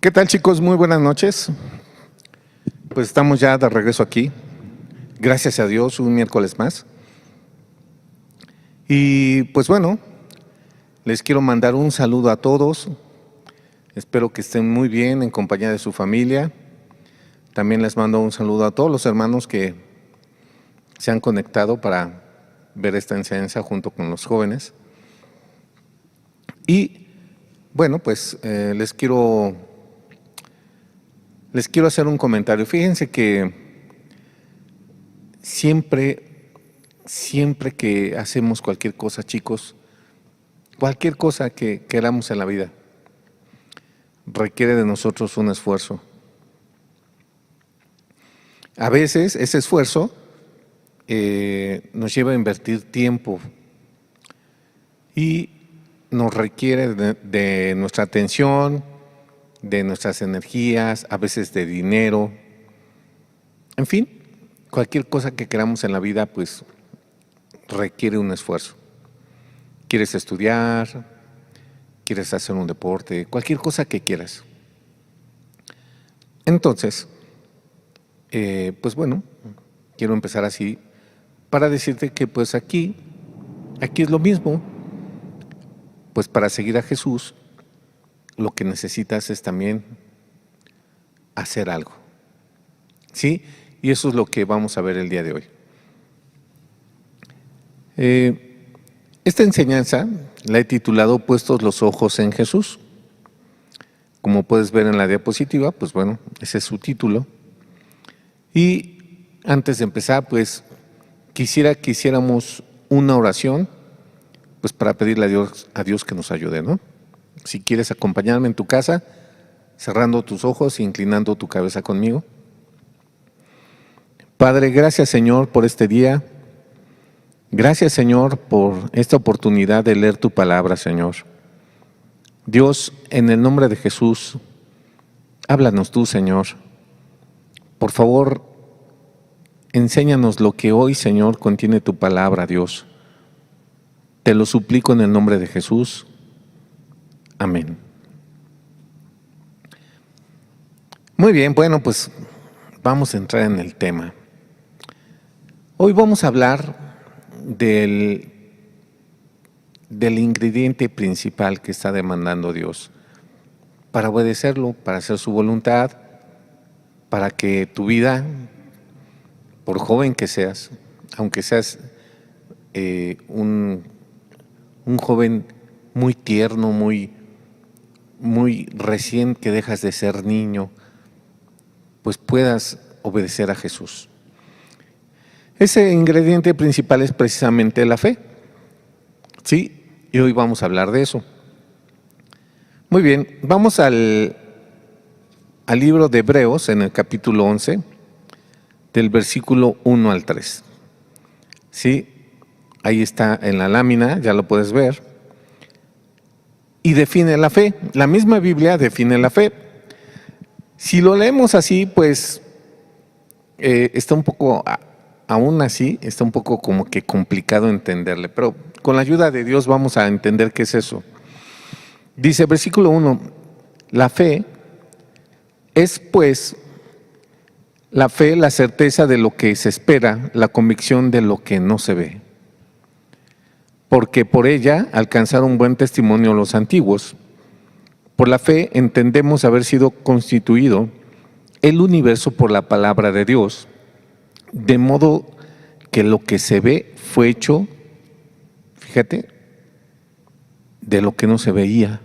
¿Qué tal, chicos? Muy buenas noches. Pues estamos ya de regreso aquí. Gracias a Dios, un miércoles más. Y pues bueno, les quiero mandar un saludo a todos. Espero que estén muy bien en compañía de su familia. También les mando un saludo a todos los hermanos que se han conectado para ver esta enseñanza junto con los jóvenes. Y bueno, pues les quiero hacer un comentario. Fíjense que siempre que hacemos cualquier cosa, chicos, cualquier cosa que queramos en la vida, requiere de nosotros un esfuerzo. A veces ese esfuerzo nos lleva a invertir tiempo y nos requiere de nuestra atención, de nuestras energías, a veces de dinero, en fin, cualquier cosa que queramos en la vida, pues requiere un esfuerzo. ¿Quieres estudiar? ¿Quieres hacer un deporte? Cualquier cosa que quieras. Entonces, pues bueno, quiero empezar así para decirte que pues aquí es lo mismo. Pues para seguir a Jesús, lo que necesitas es también hacer algo. ¿Sí? Y eso es lo que vamos a ver el día de hoy. Esta enseñanza la he titulado Puestos los ojos en Jesús. Como puedes ver en la diapositiva, pues bueno, ese es su título. Y antes de empezar, pues quisiera que hiciéramos una oración, pues para pedirle a Dios que nos ayude, ¿no? Si quieres acompañarme en tu casa, cerrando tus ojos e inclinando tu cabeza conmigo. Padre, gracias, Señor, por este día. Gracias, Señor, por esta oportunidad de leer tu palabra, Señor. Dios, en el nombre de Jesús, háblanos tú, Señor. Por favor, enséñanos lo que hoy, Señor, contiene tu palabra, Dios. Te lo suplico en el nombre de Jesús. Amén. Muy bien, bueno, pues vamos a entrar en el tema. Hoy vamos a hablar del ingrediente principal que está demandando Dios para obedecerlo, para hacer su voluntad, para que tu vida, por joven que seas, aunque seas un joven muy tierno, muy recién que dejas de ser niño, pues puedas obedecer a Jesús. Ese ingrediente principal es precisamente la fe. ¿Sí? Y hoy vamos a hablar de eso. Muy bien, vamos al libro de Hebreos, en el capítulo 11, del versículo 1 al 3. ¿Sí? Ahí está en la lámina, ya lo puedes ver. Y define la fe. La misma Biblia define la fe. Si lo leemos así, pues está un poco, aún así, está un poco como que complicado entenderle. Pero con la ayuda de Dios vamos a entender qué es eso. Dice, versículo 1, la fe es pues la fe, la certeza de lo que se espera, la convicción de lo que no se ve. Porque por ella alcanzaron buen testimonio los antiguos. Por la fe entendemos haber sido constituido el universo por la palabra de Dios, de modo que lo que se ve fue hecho, fíjate, de lo que no se veía.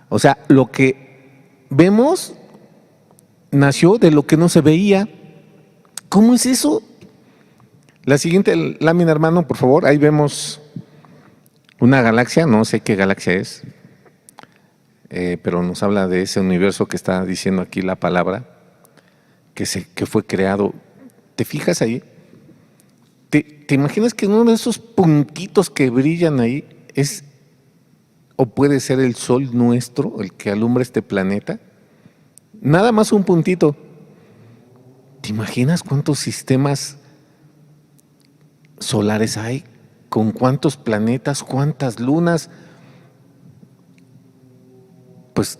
O sea, lo que vemos nació de lo que no se veía. ¿Cómo es eso? La siguiente lámina, hermano, por favor. Ahí vemos una galaxia, no sé qué galaxia es, pero nos habla de ese universo que está diciendo aquí la palabra, que fue creado. ¿Te fijas ahí? ¿Te imaginas que uno de esos puntitos que brillan ahí es, o puede ser el sol nuestro, el que alumbra este planeta? Nada más un puntito. ¿Te imaginas cuántos sistemas solares hay? ¿Con cuántos planetas, cuántas lunas? pues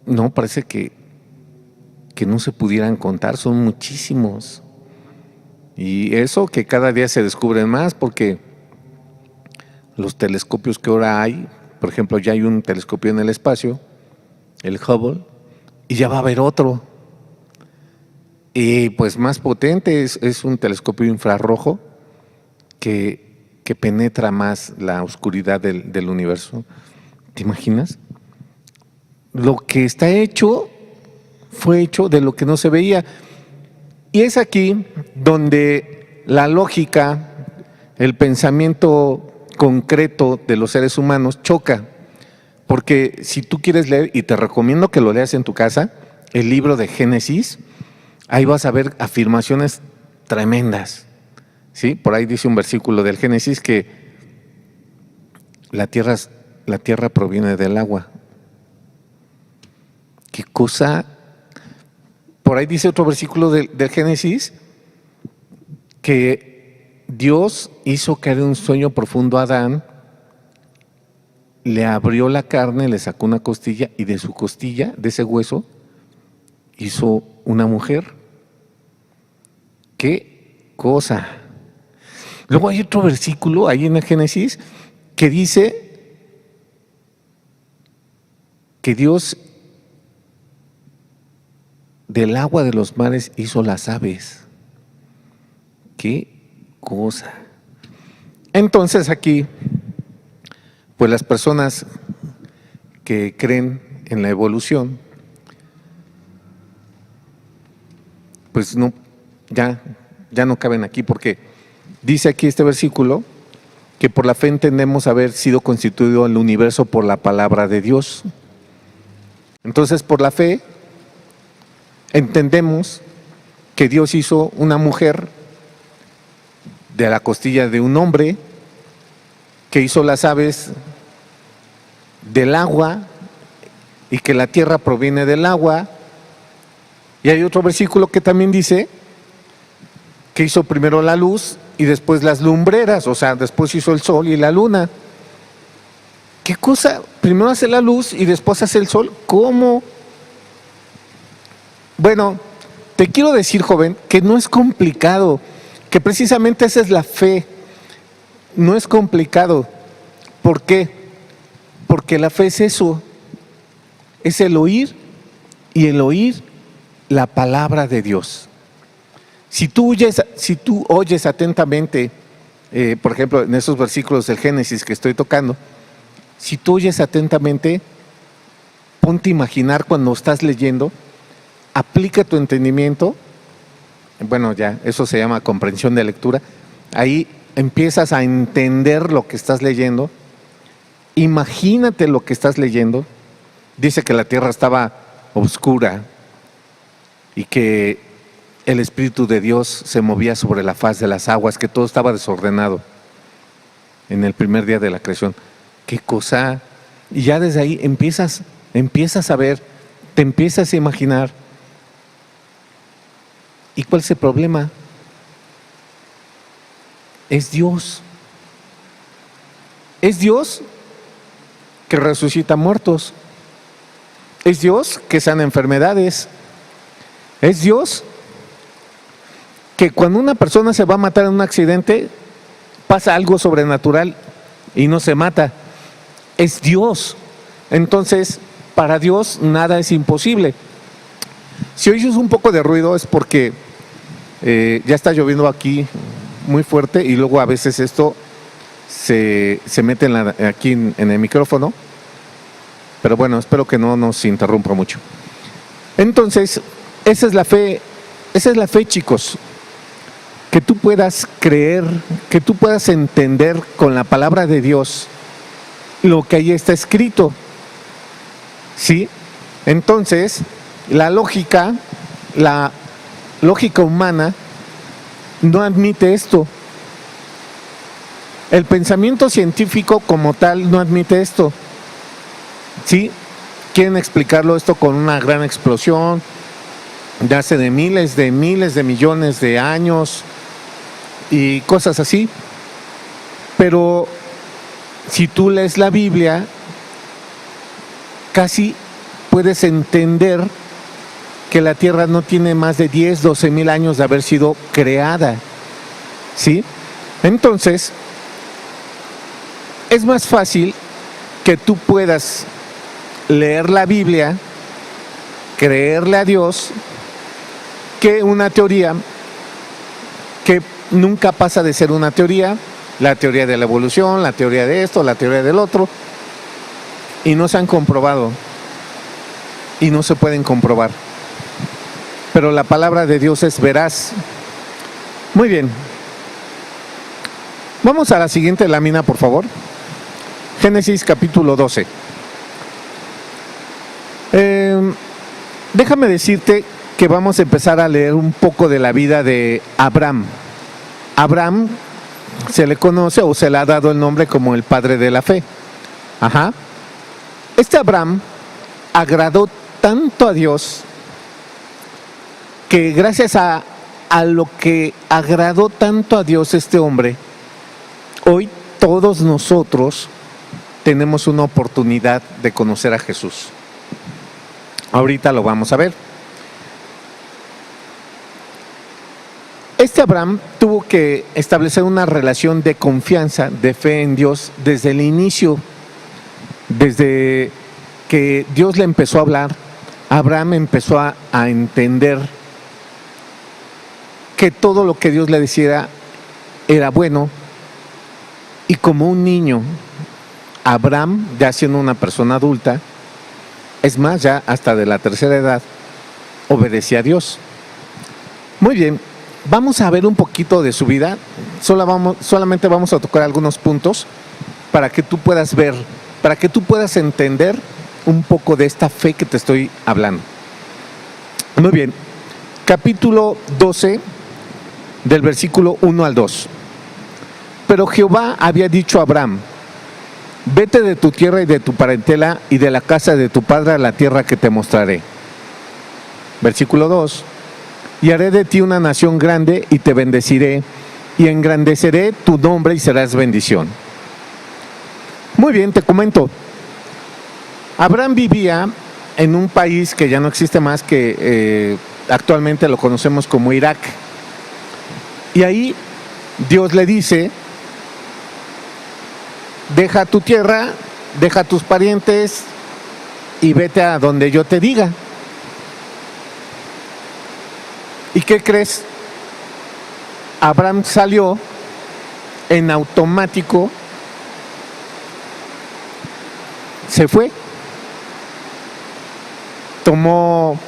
no, parece que no se pudieran contar, son muchísimos. Y eso que cada día se descubren más, porque los telescopios que ahora hay, por ejemplo, ya hay un telescopio en el espacio, el Hubble, y ya va a haber otro. Y pues más potente, es un telescopio infrarrojo que penetra más la oscuridad del universo. ¿Te imaginas? Lo que está hecho fue hecho de lo que no se veía. Y es aquí donde la lógica, el pensamiento concreto de los seres humanos choca. Porque si tú quieres leer, y te recomiendo que lo leas en tu casa, el libro de Génesis, ahí vas a ver afirmaciones tremendas. ¿Sí? Por ahí dice un versículo del Génesis que la tierra proviene del agua. ¿Qué cosa? Por ahí dice otro versículo del Génesis que Dios hizo caer un sueño profundo a Adán, le abrió la carne, le sacó una costilla y de su costilla, de ese hueso, hizo una mujer. ¿Qué cosa? Luego hay otro versículo ahí en el Génesis que dice que Dios del agua de los mares hizo las aves. ¿Qué cosa? Entonces aquí, pues las personas que creen en la evolución, pues no, ya no caben aquí, porque dice aquí este versículo que por la fe entendemos haber sido constituido el universo por la palabra de Dios. Entonces, por la fe entendemos que Dios hizo una mujer de la costilla de un hombre, que hizo las aves del agua y que la tierra proviene del agua. Y hay otro versículo que también dice que hizo primero la luz y después las lumbreras, o sea, después hizo el sol y la luna. ¿Qué cosa? Primero hace la luz y después hace el sol. ¿Cómo? Bueno, te quiero decir, joven, que no es complicado, que precisamente esa es la fe. No es complicado. ¿Por qué? Porque la fe es eso, es el oír y el oír la palabra de Dios. Si tú oyes atentamente, por ejemplo, en esos versículos del Génesis que estoy tocando, si tú oyes atentamente, ponte a imaginar cuando estás leyendo, aplica tu entendimiento, bueno, ya, eso se llama comprensión de lectura, ahí empiezas a entender lo que estás leyendo, imagínate lo que estás leyendo. Dice que la tierra estaba oscura y que el Espíritu de Dios se movía sobre la faz de las aguas, que todo estaba desordenado en el primer día de la creación. ¿Qué cosa? Y ya desde ahí empiezas a ver, te empiezas a imaginar. ¿Y cuál es el problema? Es Dios. Es Dios que resucita muertos. Es Dios que sana enfermedades. Es Dios que cuando una persona se va a matar en un accidente, pasa algo sobrenatural y no se mata. Es Dios. Entonces, para Dios nada es imposible. Si oyes un poco de ruido es porque ya está lloviendo aquí muy fuerte y luego a veces esto se mete aquí en el micrófono. Pero bueno, espero que no nos interrumpa mucho. Entonces, esa es la fe, chicos. Que tú puedas creer, que tú puedas entender con la palabra de Dios lo que ahí está escrito. ¿Sí? Entonces, la lógica humana no admite esto. El pensamiento científico como tal no admite esto. ¿Sí? Quieren explicarlo esto con una gran explosión de hace de miles de millones de años y cosas así. Pero si tú lees la Biblia, casi puedes entender que la Tierra no tiene más de 10, 12 mil años de haber sido creada, ¿sí? Entonces, es más fácil que tú puedas leer la Biblia, creerle a Dios, que una teoría que nunca pasa de ser una teoría, la teoría de la evolución, la teoría de esto, la teoría del otro, y no se han comprobado y no se pueden comprobar. Pero la palabra de Dios es veraz. Muy bien. Vamos a la siguiente lámina, por favor. Génesis capítulo 12. Déjame decirte que vamos a empezar a leer un poco de la vida de Abraham. Abraham se le conoce o se le ha dado el nombre como el padre de la fe. Ajá. Este Abraham agradó tanto a Dios que gracias a lo que agradó tanto a Dios este hombre, hoy todos nosotros tenemos una oportunidad de conocer a Jesús. Ahorita lo vamos a ver. Este Abraham tuvo que establecer una relación de confianza, de fe en Dios desde el inicio, desde que Dios le empezó a hablar. Abraham empezó a entender que todo lo que Dios le decía era bueno, y como un niño, Abraham, ya siendo una persona adulta, es más, ya hasta de la tercera edad, obedecía a Dios. Muy bien, vamos a ver un poquito de su vida. Solamente vamos a tocar algunos puntos para que tú puedas ver, para que tú puedas entender un poco de esta fe que te estoy hablando. Muy bien, capítulo 12, del versículo 1 al 2. Pero Jehová había dicho a Abraham: vete de tu tierra y de tu parentela y de la casa de tu padre a la tierra que te mostraré. Versículo 2. Y haré de ti una nación grande y te bendeciré y engrandeceré tu nombre y serás bendición. Muy bien, te comento. Abraham vivía en un país que ya no existe más, que actualmente lo conocemos como Irak. Y ahí Dios le dice: deja tu tierra, deja tus parientes y vete a donde yo te diga. ¿Y qué crees? Abraham salió en automático, se fue, tomó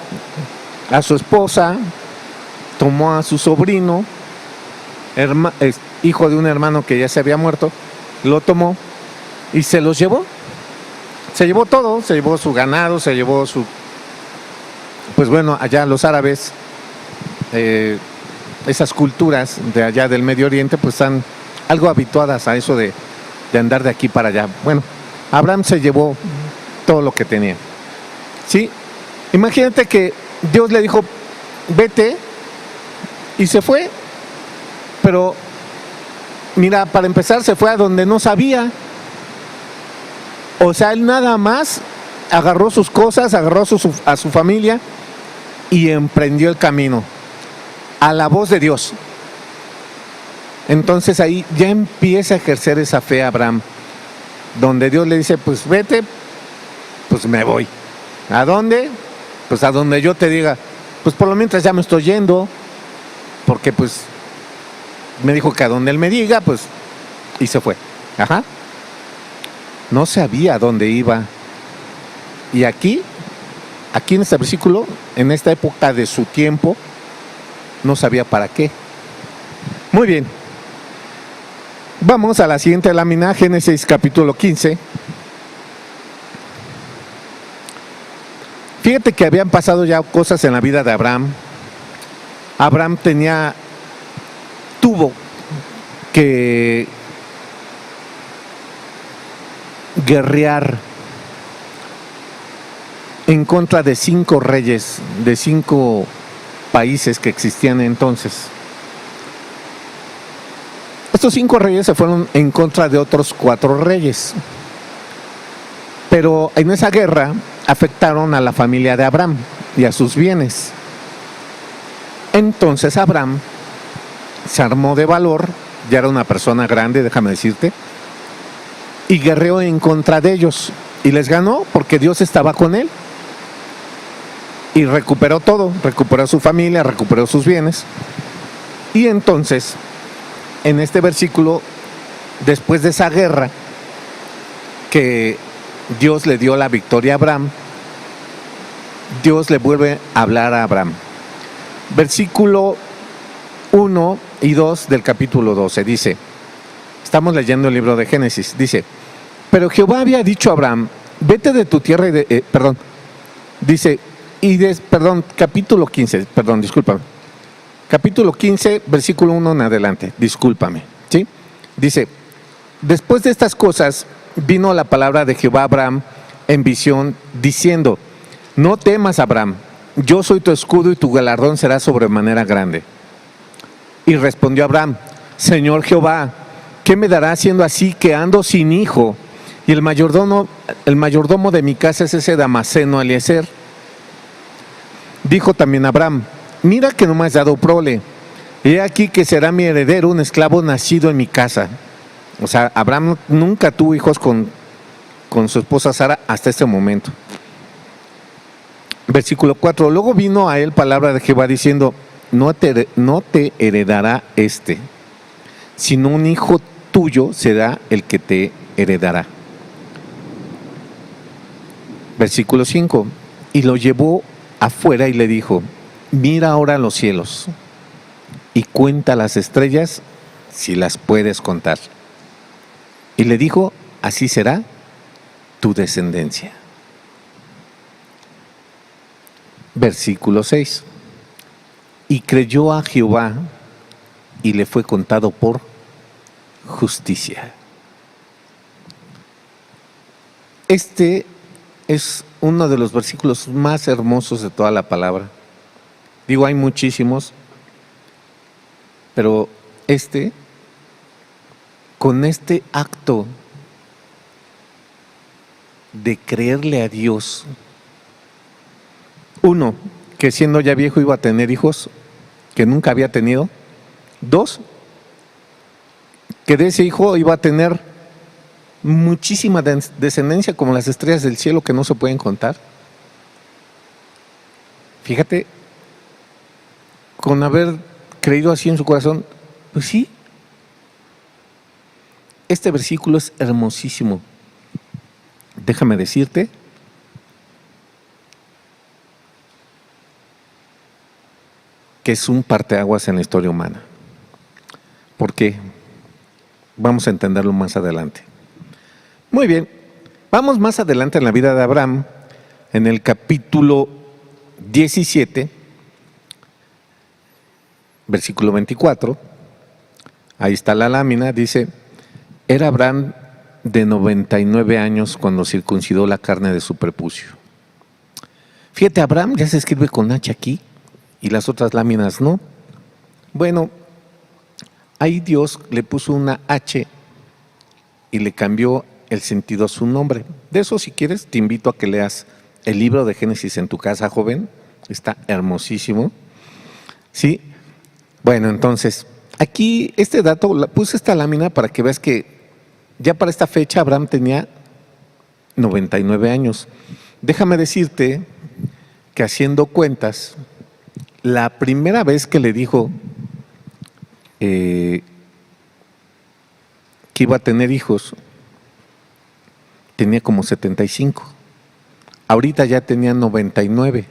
a su esposa, tomó a su sobrino, hijo de un hermano que ya se había muerto, lo tomó y se los llevó. Se llevó todo, se llevó su ganado, se llevó su... Pues bueno, allá los árabes, esas culturas de allá del Medio Oriente, pues están algo habituadas a eso de andar de aquí para allá. Bueno, Abraham se llevó todo lo que tenía. ¿Sí? Imagínate que Dios le dijo: vete, y se fue. Pero, mira, para empezar se fue a donde no sabía. O sea, él nada más agarró sus cosas, agarró a su familia y emprendió el camino a la voz de Dios. Entonces ahí ya empieza a ejercer esa fe Abraham, donde Dios le dice: pues vete, pues me voy. ¿A dónde? Pues a donde yo te diga. Pues por lo mientras ya me estoy yendo, porque pues me dijo que a donde él me diga, pues, y se fue. Ajá. No sabía a dónde iba. Y aquí en este versículo, en esta época de su tiempo, no sabía para qué. Muy bien. Vamos a la siguiente lámina, Génesis capítulo 15. Fíjate que habían pasado ya cosas en la vida de Abraham. Abraham tuvo que guerrear en contra de 5 reyes, de 5 países que existían entonces. Estos 5 reyes se fueron en contra de otros 4 reyes. Pero en esa guerra, afectaron a la familia de Abraham y a sus bienes. Entonces Abraham se armó de valor, ya era una persona grande, déjame decirte, y guerreó en contra de ellos. Y les ganó porque Dios estaba con él. Y recuperó todo, recuperó su familia, recuperó sus bienes. Y entonces, en este versículo, después de esa guerra, que Dios le dio la victoria a Abraham, Dios le vuelve a hablar a Abraham. Versículo 1 y 2 del capítulo 12 dice, estamos leyendo el libro de Génesis, dice, pero Jehová había dicho a Abraham, vete de tu tierra y capítulo 15, discúlpame. Capítulo 15, versículo 1 en adelante, discúlpame, ¿sí? Dice, después de estas cosas vino la palabra de Jehová a Abraham en visión, diciendo, no temas, Abraham, yo soy tu escudo y tu galardón será sobremanera grande. Y respondió Abraham, Señor Jehová, ¿qué me dará siendo así que ando sin hijo? Y el mayordomo de mi casa es ese Damaseno Eliezer. Dijo también Abraham, mira que no me has dado prole, he aquí que será mi heredero un esclavo nacido en mi casa. O sea, Abraham nunca tuvo hijos con su esposa Sara hasta este momento. Versículo 4, luego vino a él palabra de Jehová diciendo, no te heredará sino un hijo tuyo será el que te heredará. Versículo 5, y lo llevó afuera y le dijo, mira ahora los cielos y cuenta las estrellas si las puedes contar. Y le dijo, así será tu descendencia. Versículo 6, y creyó a Jehová y le fue contado por justicia. Este es uno de los versículos más hermosos de toda la palabra. Digo, hay muchísimos, pero con este acto de creerle a Dios, uno, que siendo ya viejo iba a tener hijos que nunca había tenido. Dos, que de ese hijo iba a tener muchísima descendencia como las estrellas del cielo que no se pueden contar. Fíjate, con haber creído así en su corazón, pues sí. Este versículo es hermosísimo. Déjame decirte que es un parteaguas en la historia humana. ¿Por qué? Vamos a entenderlo más adelante. Muy bien, vamos más adelante en la vida de Abraham, en el capítulo 17, versículo 24, ahí está la lámina, dice, era Abraham de 99 años cuando circuncidó la carne de su prepucio. Fíjate, Abraham ya se escribe con H aquí y las otras láminas no. Bueno, ahí Dios le puso una H y le cambió el sentido a su nombre. De eso, si quieres, te invito a que leas el libro de Génesis en tu casa, joven. Está hermosísimo. ¿Sí? Bueno, entonces, aquí este dato, puse esta lámina para que veas que ya para esta fecha Abraham tenía 99 años. Déjame decirte que haciendo cuentas, la primera vez que le dijo que iba a tener hijos, tenía como 75. Ahorita ya tenía 99.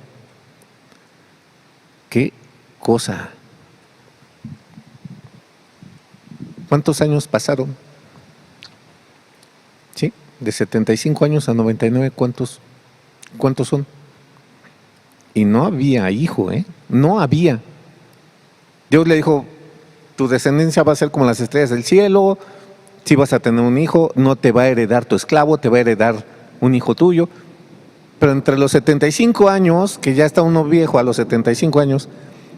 ¿Qué cosa? ¿Cuántos años pasaron? ¿Sí? De 75 años a 99, ¿cuántos son? Y no había hijo, no había. Dios le dijo, tu descendencia va a ser como las estrellas del cielo, si vas a tener un hijo, no te va a heredar tu esclavo, te va a heredar un hijo tuyo. Pero entre los 75 años, que ya está uno viejo a los 75 años,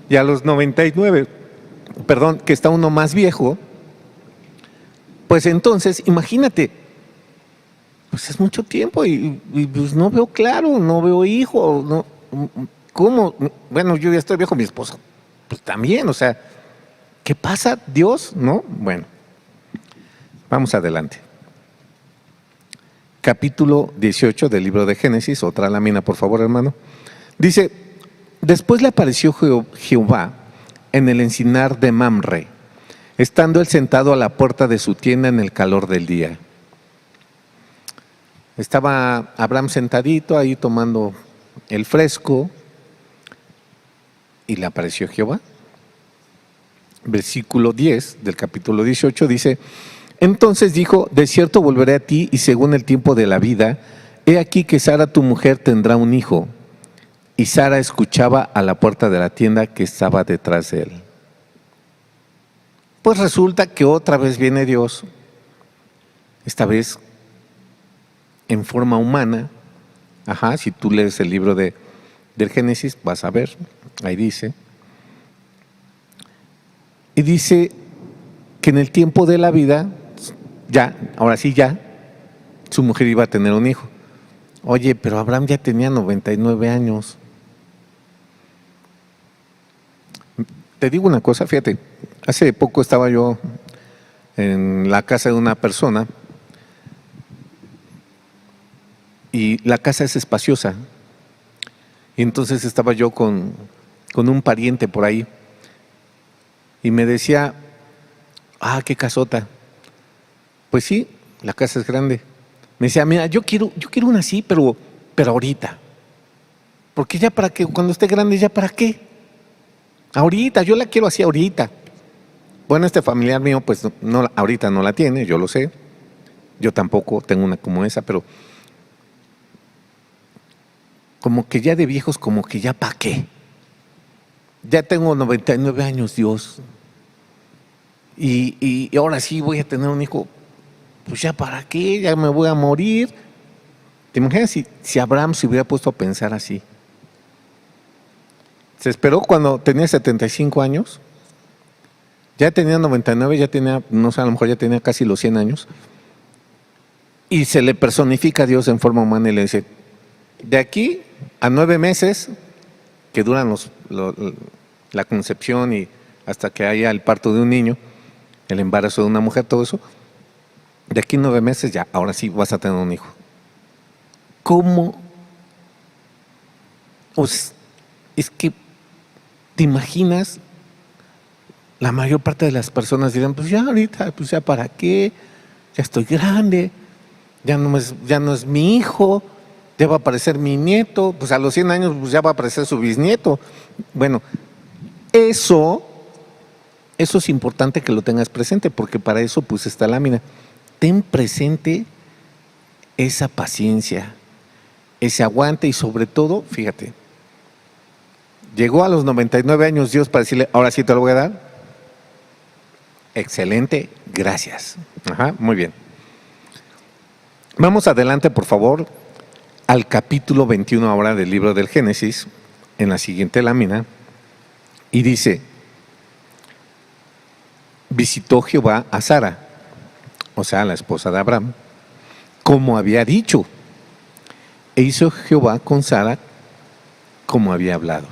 y a los 99, que está uno más viejo, pues entonces, imagínate, pues es mucho tiempo y pues no veo claro, no veo hijo, no, ¿cómo? Bueno, yo ya estoy viejo, mi esposa, pues también, o sea, ¿qué pasa, Dios? ¿No? Bueno, vamos adelante. Capítulo 18 del libro de Génesis, otra lámina, por favor, hermano. Dice, después le apareció Jehová en el encinar de Mamre, estando él sentado a la puerta de su tienda en el calor del día. Estaba Abraham sentadito ahí tomando el fresco y le apareció Jehová. Versículo 10 del capítulo 18 dice, entonces dijo, de cierto volveré a ti y según el tiempo de la vida, he aquí que Sara tu mujer tendrá un hijo. Y Sara escuchaba a la puerta de la tienda que estaba detrás de él. Pues resulta que otra vez viene Dios, esta vez en forma humana. Si tú lees el libro del Génesis, vas a ver, ahí dice. Y dice que en el tiempo de la vida, ahora sí su mujer iba a tener un hijo. Oye, pero Abraham ya tenía 99 años. Te digo una cosa, fíjate, hace poco estaba yo en la casa de una persona y la casa es espaciosa. Y entonces estaba yo con un pariente por ahí y me decía, qué casota. Pues sí, la casa es grande. Me decía, mira, yo quiero una así, pero ahorita. Porque ya para qué, cuando esté grande, ya para qué. Ahorita, yo la quiero así ahorita. Bueno, este familiar mío, pues no, ahorita no la tiene, yo lo sé. Yo tampoco tengo una como esa, pero como que ya de viejos, como que ya para qué. Ya tengo 99 años, Dios. Y ahora sí voy a tener un hijo. Pues ya para qué, ya me voy a morir. ¿Te imaginas si Abraham se hubiera puesto a pensar así? Se esperó cuando tenía 75 años, ya tenía 99, ya tenía, no sé, a lo mejor ya tenía casi los 100 años, y se le personifica a Dios en forma humana y le dice, de aquí a 9 meses, que duran la concepción y hasta que haya el parto de un niño, el embarazo de una mujer, todo eso, de aquí a 9 meses ya, ahora sí vas a tener un hijo. ¿Cómo? Pues, es que, ¿te imaginas? La mayor parte de las personas dirán, pues ya ahorita, pues ya para qué, ya estoy grande, ya no es mi hijo, ya va a aparecer mi nieto, pues a los 100 años pues ya va a aparecer su bisnieto. Bueno, eso es importante que lo tengas presente, porque para eso pues está la lámina. Ten presente esa paciencia, ese aguante y sobre todo, fíjate, llegó a los 99 años Dios para decirle, ahora sí te lo voy a dar. Excelente, gracias. Muy bien. Vamos adelante, por favor, al capítulo 21 ahora del libro del Génesis, en la siguiente lámina, y dice, visitó Jehová a Sara, o sea, la esposa de Abraham, como había dicho, e hizo Jehová con Sara como había hablado.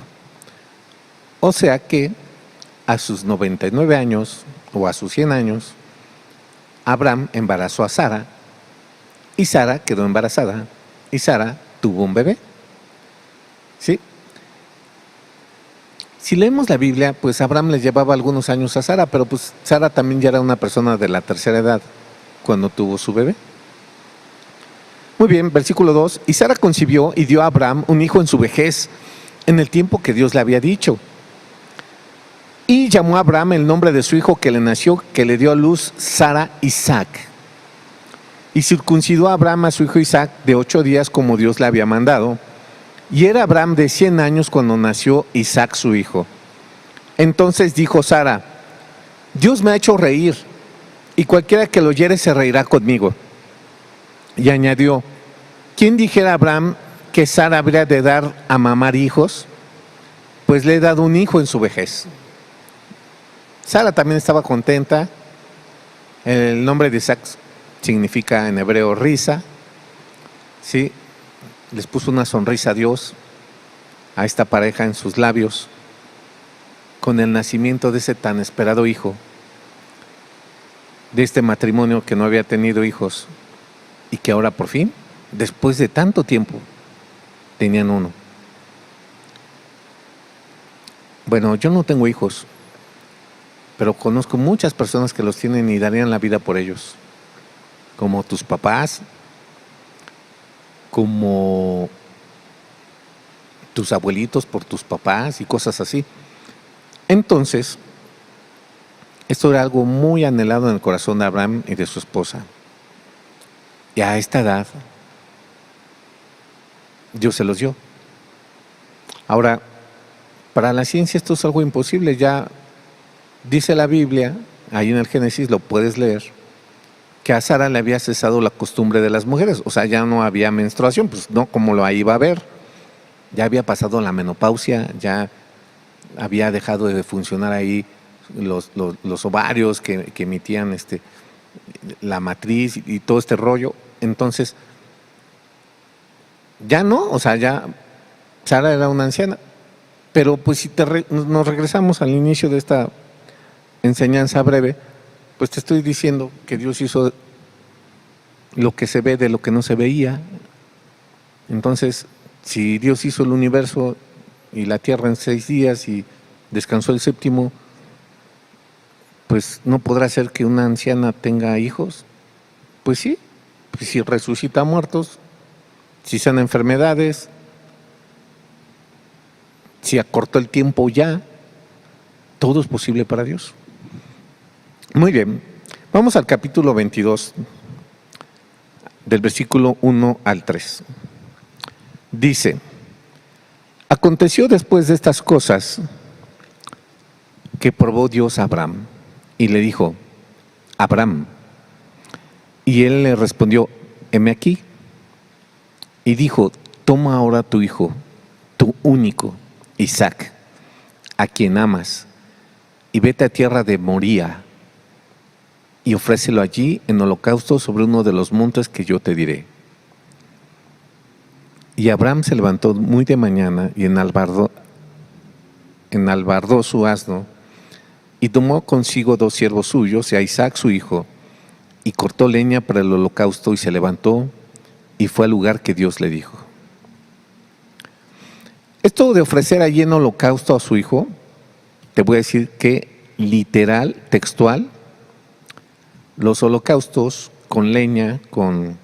O sea que a sus 99 años o a sus 100 años, Abraham embarazó a Sara y Sara quedó embarazada y Sara tuvo un bebé. ¿Sí? Si leemos la Biblia, pues Abraham le llevaba algunos años a Sara, pero pues Sara también ya era una persona de la tercera edad cuando tuvo su bebé. Muy bien, versículo 2, y Sara concibió y dio a Abraham un hijo en su vejez, en el tiempo que Dios le había dicho. Y llamó a Abraham el nombre de su hijo que le nació, que le dio a luz Sara, Isaac. Y circuncidó a Abraham a su hijo Isaac de 8 días como Dios le había mandado. Y era Abraham de 100 años cuando nació Isaac su hijo. Entonces dijo Sara, Dios me ha hecho reír, y cualquiera que lo oyere se reirá conmigo. Y añadió, ¿quién dijera a Abraham que Sara habría de dar a mamar hijos? Pues le he dado un hijo en su vejez. Sara también estaba contenta. El nombre de Isaac significa en hebreo risa. sí, les puso una sonrisa a Dios, a esta pareja en sus labios, con el nacimiento de ese tan esperado hijo, de este matrimonio que no había tenido hijos y que ahora por fin, después de tanto tiempo, tenían uno. Bueno, yo no tengo hijos, pero conozco muchas personas que los tienen y darían la vida por ellos, como tus papás, como tus abuelitos por tus papás y cosas así. Entonces, esto era algo muy anhelado en el corazón de Abraham y de su esposa. Y a esta edad, Dios se los dio. Ahora, para la ciencia esto es algo imposible. Ya dice la Biblia, ahí en el Génesis lo puedes leer, que a Sara le había cesado la costumbre de las mujeres. O sea, ya no había menstruación, pues no, como lo iba a haber. Ya había pasado la menopausia, ya había dejado de funcionar ahí los ovarios que emitían la matriz y todo este rollo. Entonces, ya no, o sea, ya Sara era una anciana. Pero pues si nos regresamos al inicio de esta enseñanza breve, pues te estoy diciendo que Dios hizo lo que se ve de lo que no se veía. Entonces, si Dios hizo el universo y la tierra en 6 días y descansó el séptimo, pues no podrá ser que una anciana tenga hijos. Pues sí, pues si resucita muertos, si sana enfermedades, si acortó el tiempo ya, todo es posible para Dios. Muy bien, vamos al capítulo 22, del versículo 1 al 3. Dice: aconteció después de estas cosas que probó Dios a Abraham y le dijo: Abraham. Y él le respondió: heme aquí. Y dijo: toma ahora tu hijo, tu único, Isaac, a quien amas, y vete a tierra de Moría, y ofrécelo allí en holocausto sobre uno de los montes que yo te diré. Y Abraham se levantó muy de mañana y enalbardó su asno, y tomó consigo 2 siervos suyos y a Isaac su hijo, y cortó leña para el holocausto, y se levantó y fue al lugar que Dios le dijo. Esto de ofrecer allí en holocausto a su hijo, te voy a decir que literal, textual, los holocaustos con leña, con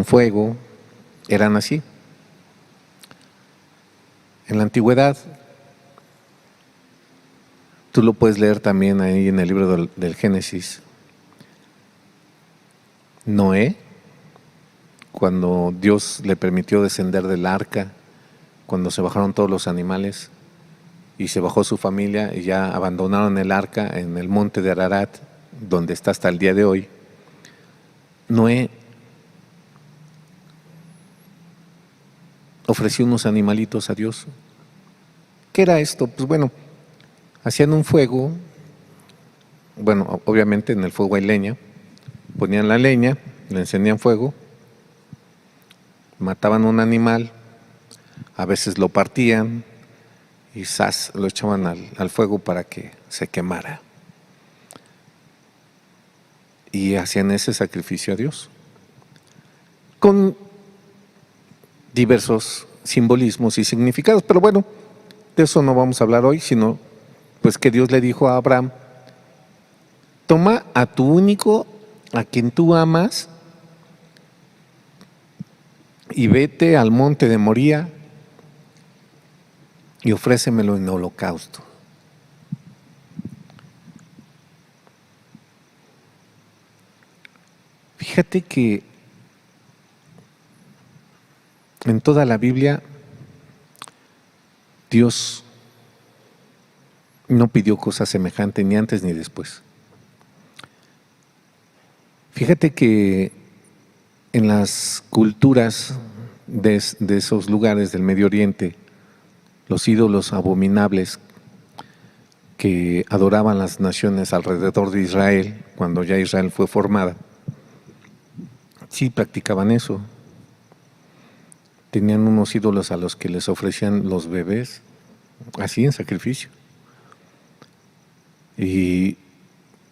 fuego, eran así. En la antigüedad, tú lo puedes leer también ahí en el libro del Génesis. Noé, cuando Dios le permitió descender del arca, cuando se bajaron todos los animales y se bajó su familia y ya abandonaron el arca en el monte de Ararat, donde está hasta el día de hoy, Noé ofreció unos animalitos a Dios. ¿Qué era esto? Pues bueno, hacían un fuego, bueno, obviamente en el fuego hay leña, ponían la leña, le encendían fuego, mataban un animal, a veces lo partían y lo echaban al fuego para que se quemara. Y hacían ese sacrificio a Dios, con diversos simbolismos y significados. Pero bueno, de eso no vamos a hablar hoy, sino pues que Dios le dijo a Abraham: toma a tu único, a quien tú amas, y vete al monte de Moría y ofrécemelo en holocausto. Fíjate que en toda la Biblia Dios no pidió cosa semejante ni antes ni después. Fíjate que en las culturas de esos lugares del Medio Oriente, los ídolos abominables que adoraban las naciones alrededor de Israel, cuando ya Israel fue formada, sí practicaban eso. Tenían unos ídolos a los que les ofrecían los bebés, así en sacrificio. Y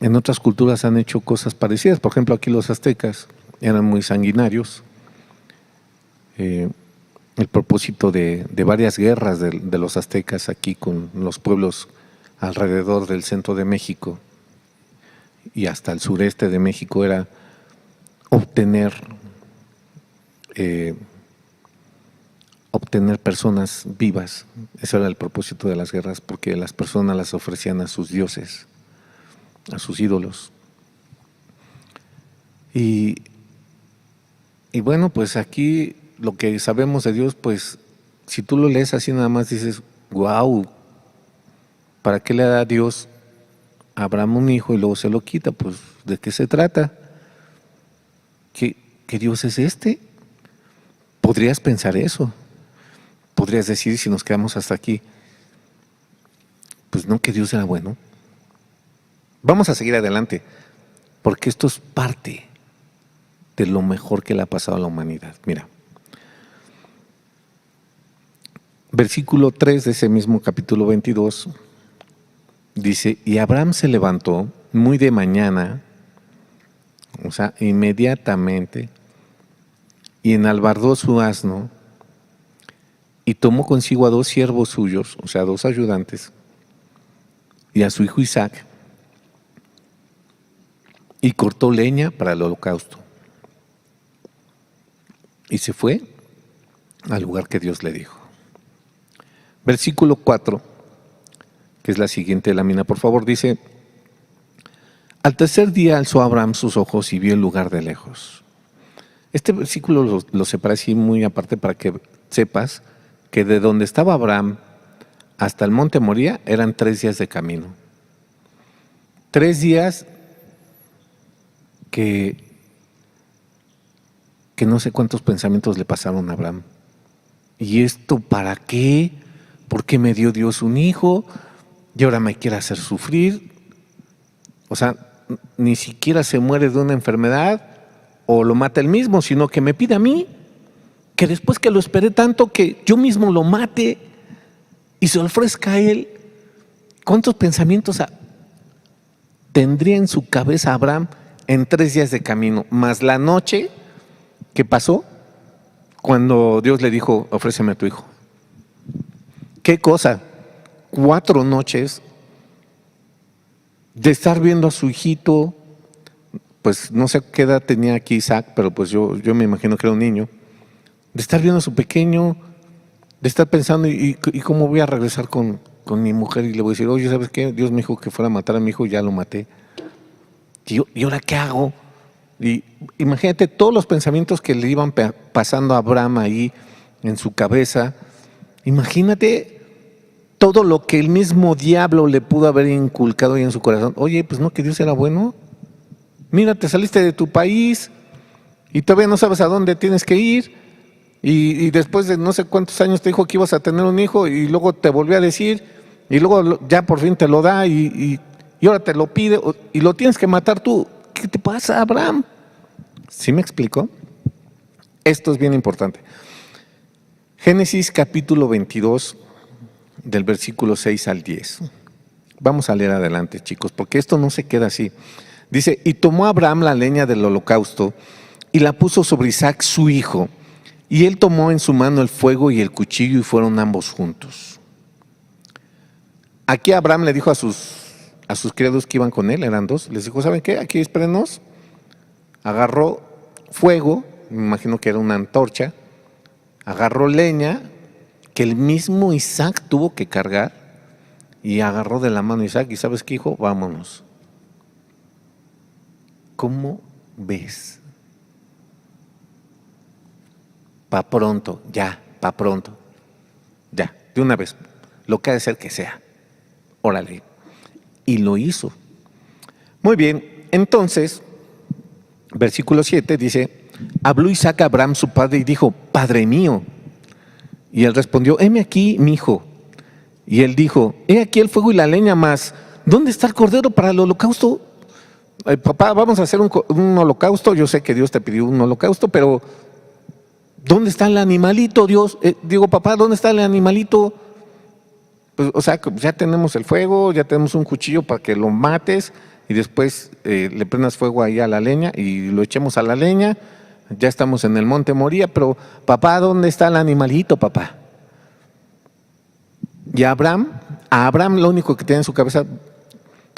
en otras culturas han hecho cosas parecidas. Por ejemplo, aquí los aztecas eran muy sanguinarios. El propósito de varias guerras de los aztecas aquí con los pueblos alrededor del centro de México y hasta el sureste de México era obtener personas vivas. Ese era el propósito de las guerras, porque las personas las ofrecían a sus dioses, a sus ídolos. Y bueno, pues aquí lo que sabemos de Dios, pues si tú lo lees así nada más dices, wow, ¿para qué le da a Dios a Abraham un hijo y luego se lo quita? Pues ¿de qué se trata? ¿Qué Dios es este? Podrías pensar eso. Podrías decir, si nos quedamos hasta aquí, pues no, que Dios era bueno. Vamos a seguir adelante, porque esto es parte de lo mejor que le ha pasado a la humanidad. Mira, versículo 3 de ese mismo capítulo 22 dice: y Abraham se levantó muy de mañana, o sea, inmediatamente, y enalbardó su asno, y tomó consigo a 2 siervos suyos, o sea, 2 ayudantes, y a su hijo Isaac, y cortó leña para el holocausto. Y se fue al lugar que Dios le dijo. Versículo 4, que es la siguiente lámina, por favor, dice: al tercer día alzó Abraham sus ojos y vio el lugar de lejos. Este versículo lo separé así muy aparte para que sepas que de donde estaba Abraham hasta el monte Moría eran 3 días de camino. 3 días que no sé cuántos pensamientos le pasaron a Abraham. ¿Y esto para qué? ¿Por qué me dio Dios un hijo? ¿Y ahora me quiere hacer sufrir? O sea, ni siquiera se muere de una enfermedad o lo mata él mismo, sino que me pide a mí, que después que lo esperé tanto, que yo mismo lo mate y se ofrezca a él. ¿Cuántos pensamientos tendría en su cabeza Abraham en 3 días de camino? Más la noche que pasó cuando Dios le dijo: ofréceme a tu hijo. ¿Qué cosa? 4 noches de estar viendo a su hijito. Pues no sé qué edad tenía aquí Isaac, pero pues yo me imagino que era un niño. De estar viendo a su pequeño, de estar pensando, ¿y cómo voy a regresar con mi mujer? Y le voy a decir: oye, ¿sabes qué? Dios me dijo que fuera a matar a mi hijo y ya lo maté. ¿Y ahora qué hago? Y imagínate todos los pensamientos que le iban pasando a Abraham ahí en su cabeza. Imagínate todo lo que el mismo diablo le pudo haber inculcado ahí en su corazón. Oye, pues no, que Dios era bueno. Mira, te saliste de tu país y todavía no sabes a dónde tienes que ir. Y después de no sé cuántos años te dijo que ibas a tener un hijo y luego te volvió a decir y luego ya por fin te lo da y ahora te lo pide y lo tienes que matar tú. ¿Qué te pasa, Abraham? ¿Sí me explico? Esto es bien importante. Génesis capítulo 22, del versículo 6 al 10. Vamos a leer adelante, chicos, porque esto no se queda así. Dice: y tomó Abraham la leña del holocausto y la puso sobre Isaac su hijo, y él tomó en su mano el fuego y el cuchillo y fueron ambos juntos. Aquí Abraham le dijo a sus criados que iban con él, eran 2, les dijo: ¿saben qué? Aquí espérenos. Agarró fuego, me imagino que era una antorcha, agarró leña que el mismo Isaac tuvo que cargar y agarró de la mano a Isaac y ¿sabes qué, hijo? Vámonos. ¿Cómo ves? Pa' pronto, ya, pa' pronto, ya, de una vez, lo que ha de ser que sea. Órale. Y lo hizo. Muy bien, entonces, versículo 7 dice: habló Isaac a Abraham su padre y dijo: Padre mío. Y él respondió: heme aquí, mi hijo. Y él dijo: he aquí el fuego y la leña, mas ¿dónde está el cordero para el holocausto? Papá, vamos a hacer un holocausto. Yo sé que Dios te pidió un holocausto, pero ¿dónde está el animalito, Dios? Digo, papá, ¿dónde está el animalito? Pues, o sea, ya tenemos el fuego, ya tenemos un cuchillo para que lo mates y después le prendas fuego ahí a la leña y lo echemos a la leña. Ya estamos en el monte Moría, pero papá, ¿dónde está el animalito, papá? Y a Abraham lo único que tiene en su cabeza,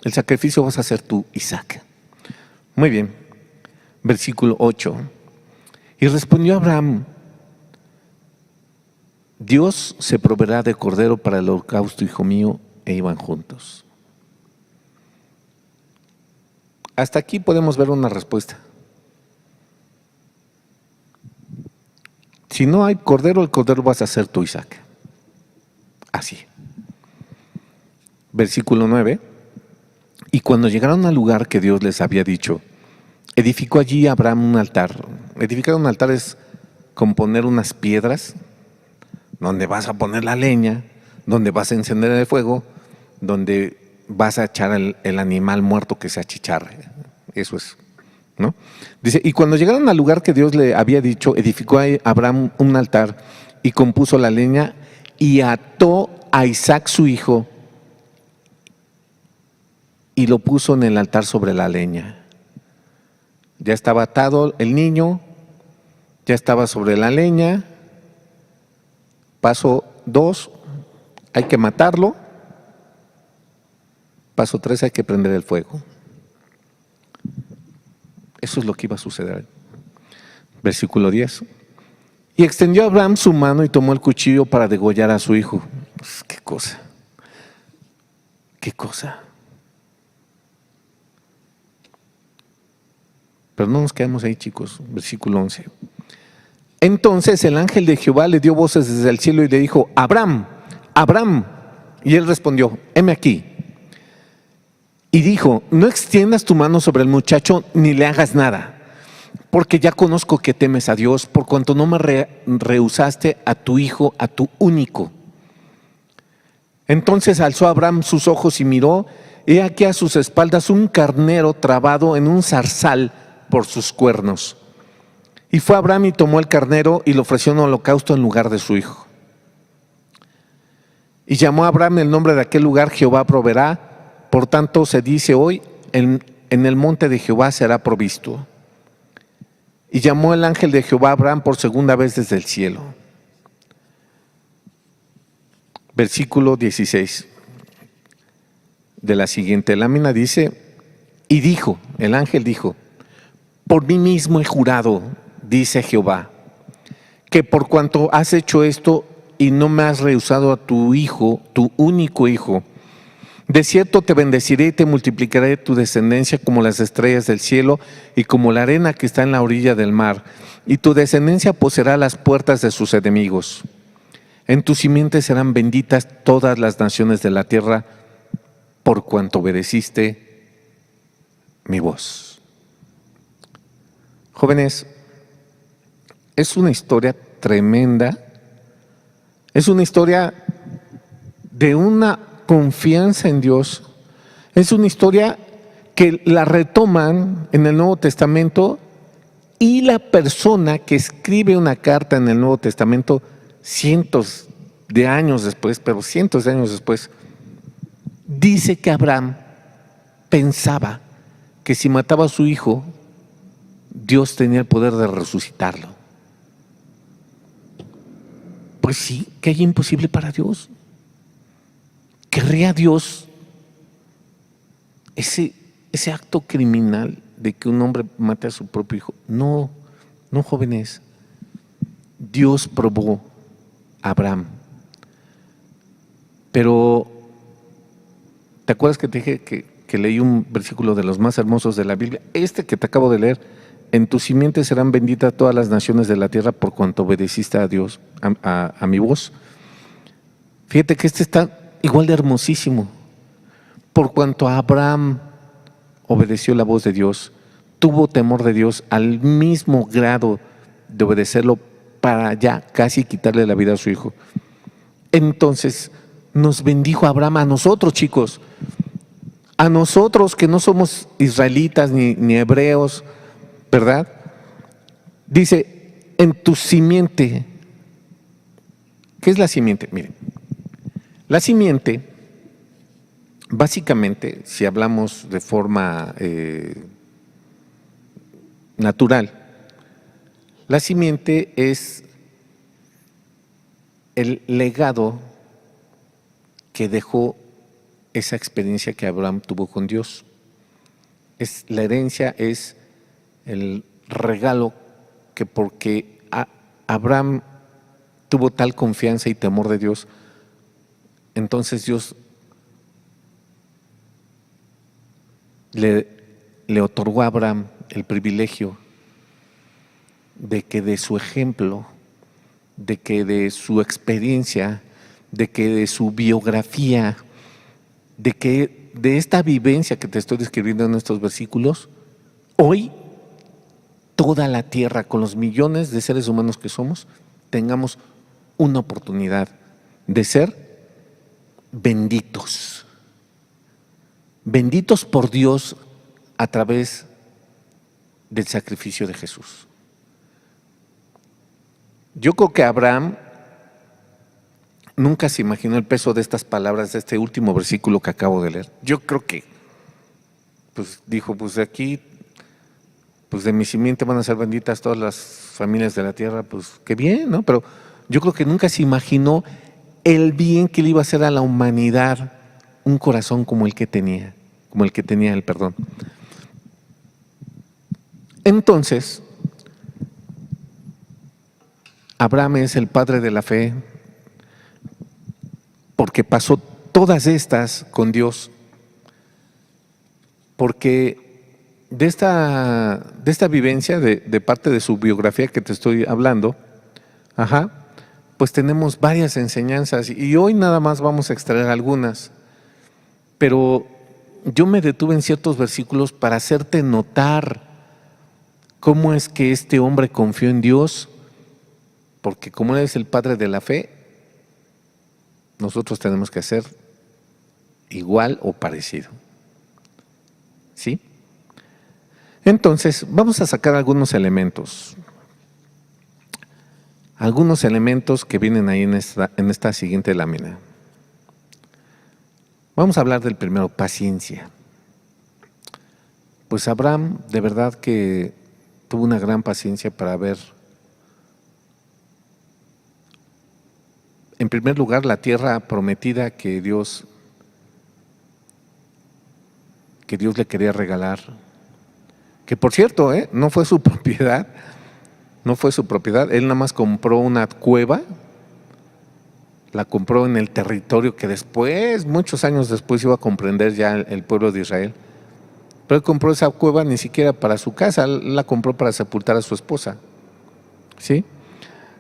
el sacrificio vas a hacer tú, Isaac. Muy bien, versículo 8. Y respondió Abraham: Dios se proveerá de cordero para el holocausto, hijo mío. E iban juntos. Hasta aquí podemos ver una respuesta. Si no hay cordero, el cordero vas a hacer tú, Isaac. Así. Versículo 9. Y cuando llegaron al lugar que Dios les había dicho, edificó allí Abraham un altar. Edificar un altar es componer unas piedras donde vas a poner la leña, donde vas a encender el fuego, donde vas a echar el animal muerto que se achicharre. Eso es, ¿no? Dice, y cuando llegaron al lugar que Dios le había dicho, edificó a Abraham un altar y compuso la leña y ató a Isaac su hijo y lo puso en el altar sobre la leña. Ya estaba atado el niño, ya estaba sobre la leña. Paso 2, hay que matarlo. Paso 3, hay que prender el fuego. Eso es lo que iba a suceder. Versículo 10. Y extendió Abraham su mano y tomó el cuchillo para degollar a su hijo. Pues, qué cosa. Qué cosa. Pero no nos quedamos ahí, chicos. Versículo 11. Entonces el ángel de Jehová le dio voces desde el cielo y le dijo: Abraham, Abraham. Y él respondió: heme aquí. Y dijo: no extiendas tu mano sobre el muchacho ni le hagas nada, porque ya conozco que temes a Dios, por cuanto no me rehusaste a tu hijo, a tu único. Entonces alzó Abraham sus ojos y miró, he aquí a sus espaldas un carnero trabado en un zarzal por sus cuernos. Y fue Abraham y tomó el carnero y lo ofreció en holocausto en lugar de su hijo. Y llamó a Abraham el nombre de aquel lugar: Jehová proveerá. Por tanto se dice hoy: en el monte de Jehová será provisto. Y llamó el ángel de Jehová a Abraham por segunda vez desde el cielo. Versículo 16 de la siguiente lámina dice: y dijo, el ángel dijo: por mí mismo he jurado, dice Jehová, que por cuanto has hecho esto y no me has rehusado a tu hijo, tu único hijo, de cierto te bendeciré y te multiplicaré tu descendencia como las estrellas del cielo y como la arena que está en la orilla del mar, y tu descendencia poseerá las puertas de sus enemigos. En tu simiente serán benditas todas las naciones de la tierra, por cuanto obedeciste mi voz. Jóvenes, es una historia tremenda, es una historia de una confianza en Dios, es una historia que la retoman en el Nuevo Testamento, y la persona que escribe una carta en el Nuevo Testamento cientos de años después, pero cientos de años después, dice que Abraham pensaba que si mataba a su hijo, Dios tenía el poder de resucitarlo. Pues sí, que hay imposible para Dios. ¿Querría Dios ese acto criminal de que un hombre mate a su propio hijo? No, no, jóvenes. Dios probó a Abraham. Pero, ¿te acuerdas que te dije que leí un versículo de los más hermosos de la Biblia? Este que te acabo de leer: en tu simiente serán benditas todas las naciones de la tierra por cuanto obedeciste a Dios, a mi voz. Fíjate que este está igual de hermosísimo. Por cuanto Abraham obedeció la voz de Dios, tuvo temor de Dios al mismo grado de obedecerlo para ya casi quitarle la vida a su hijo. Entonces nos bendijo Abraham a nosotros, chicos. a nosotros que no somos israelitas ni hebreos, ¿verdad? Dice, en tu simiente. ¿Qué es la simiente? Miren, la simiente, básicamente, si hablamos de forma natural, la simiente es el legado que dejó esa experiencia que Abraham tuvo con Dios. Es la herencia, es el regalo que porque Abraham tuvo tal confianza y temor de Dios, entonces Dios le otorgó a Abraham el privilegio de que de su ejemplo, de que de su experiencia, de que de su biografía, de que de esta vivencia que te estoy describiendo en estos versículos, hoy toda la tierra, con los millones de seres humanos que somos, tengamos una oportunidad de ser benditos. Benditos por Dios a través del sacrificio de Jesús. Yo creo que Abraham nunca se imaginó el peso de estas palabras, de este último versículo que acabo de leer. Yo creo que pues dijo, pues de aquí, pues de mi simiente van a ser benditas todas las familias de la tierra, pues qué bien, ¿no? Pero yo creo que nunca se imaginó el bien que le iba a hacer a la humanidad un corazón como el que tenía él, perdón. Entonces, Abraham es el padre de la fe porque pasó todas estas con Dios, porque de esta vivencia, de parte de su biografía que te estoy hablando, pues tenemos varias enseñanzas y hoy nada más vamos a extraer algunas, pero yo me detuve en ciertos versículos para hacerte notar cómo es que este hombre confió en Dios, porque como Él es el padre de la fe, nosotros tenemos que hacer igual o parecido. ¿Sí? Entonces, vamos a sacar algunos elementos que vienen ahí en esta siguiente lámina. Vamos a hablar del primero, paciencia. Pues Abraham de verdad que tuvo una gran paciencia para ver, en primer lugar, la tierra prometida que Dios le quería regalar, que por cierto, no fue su propiedad, él nada más compró una cueva, la compró en el territorio que después, muchos años después, iba a comprender ya el pueblo de Israel. Pero él compró esa cueva ni siquiera para su casa, la compró para sepultar a su esposa. ¿Sí?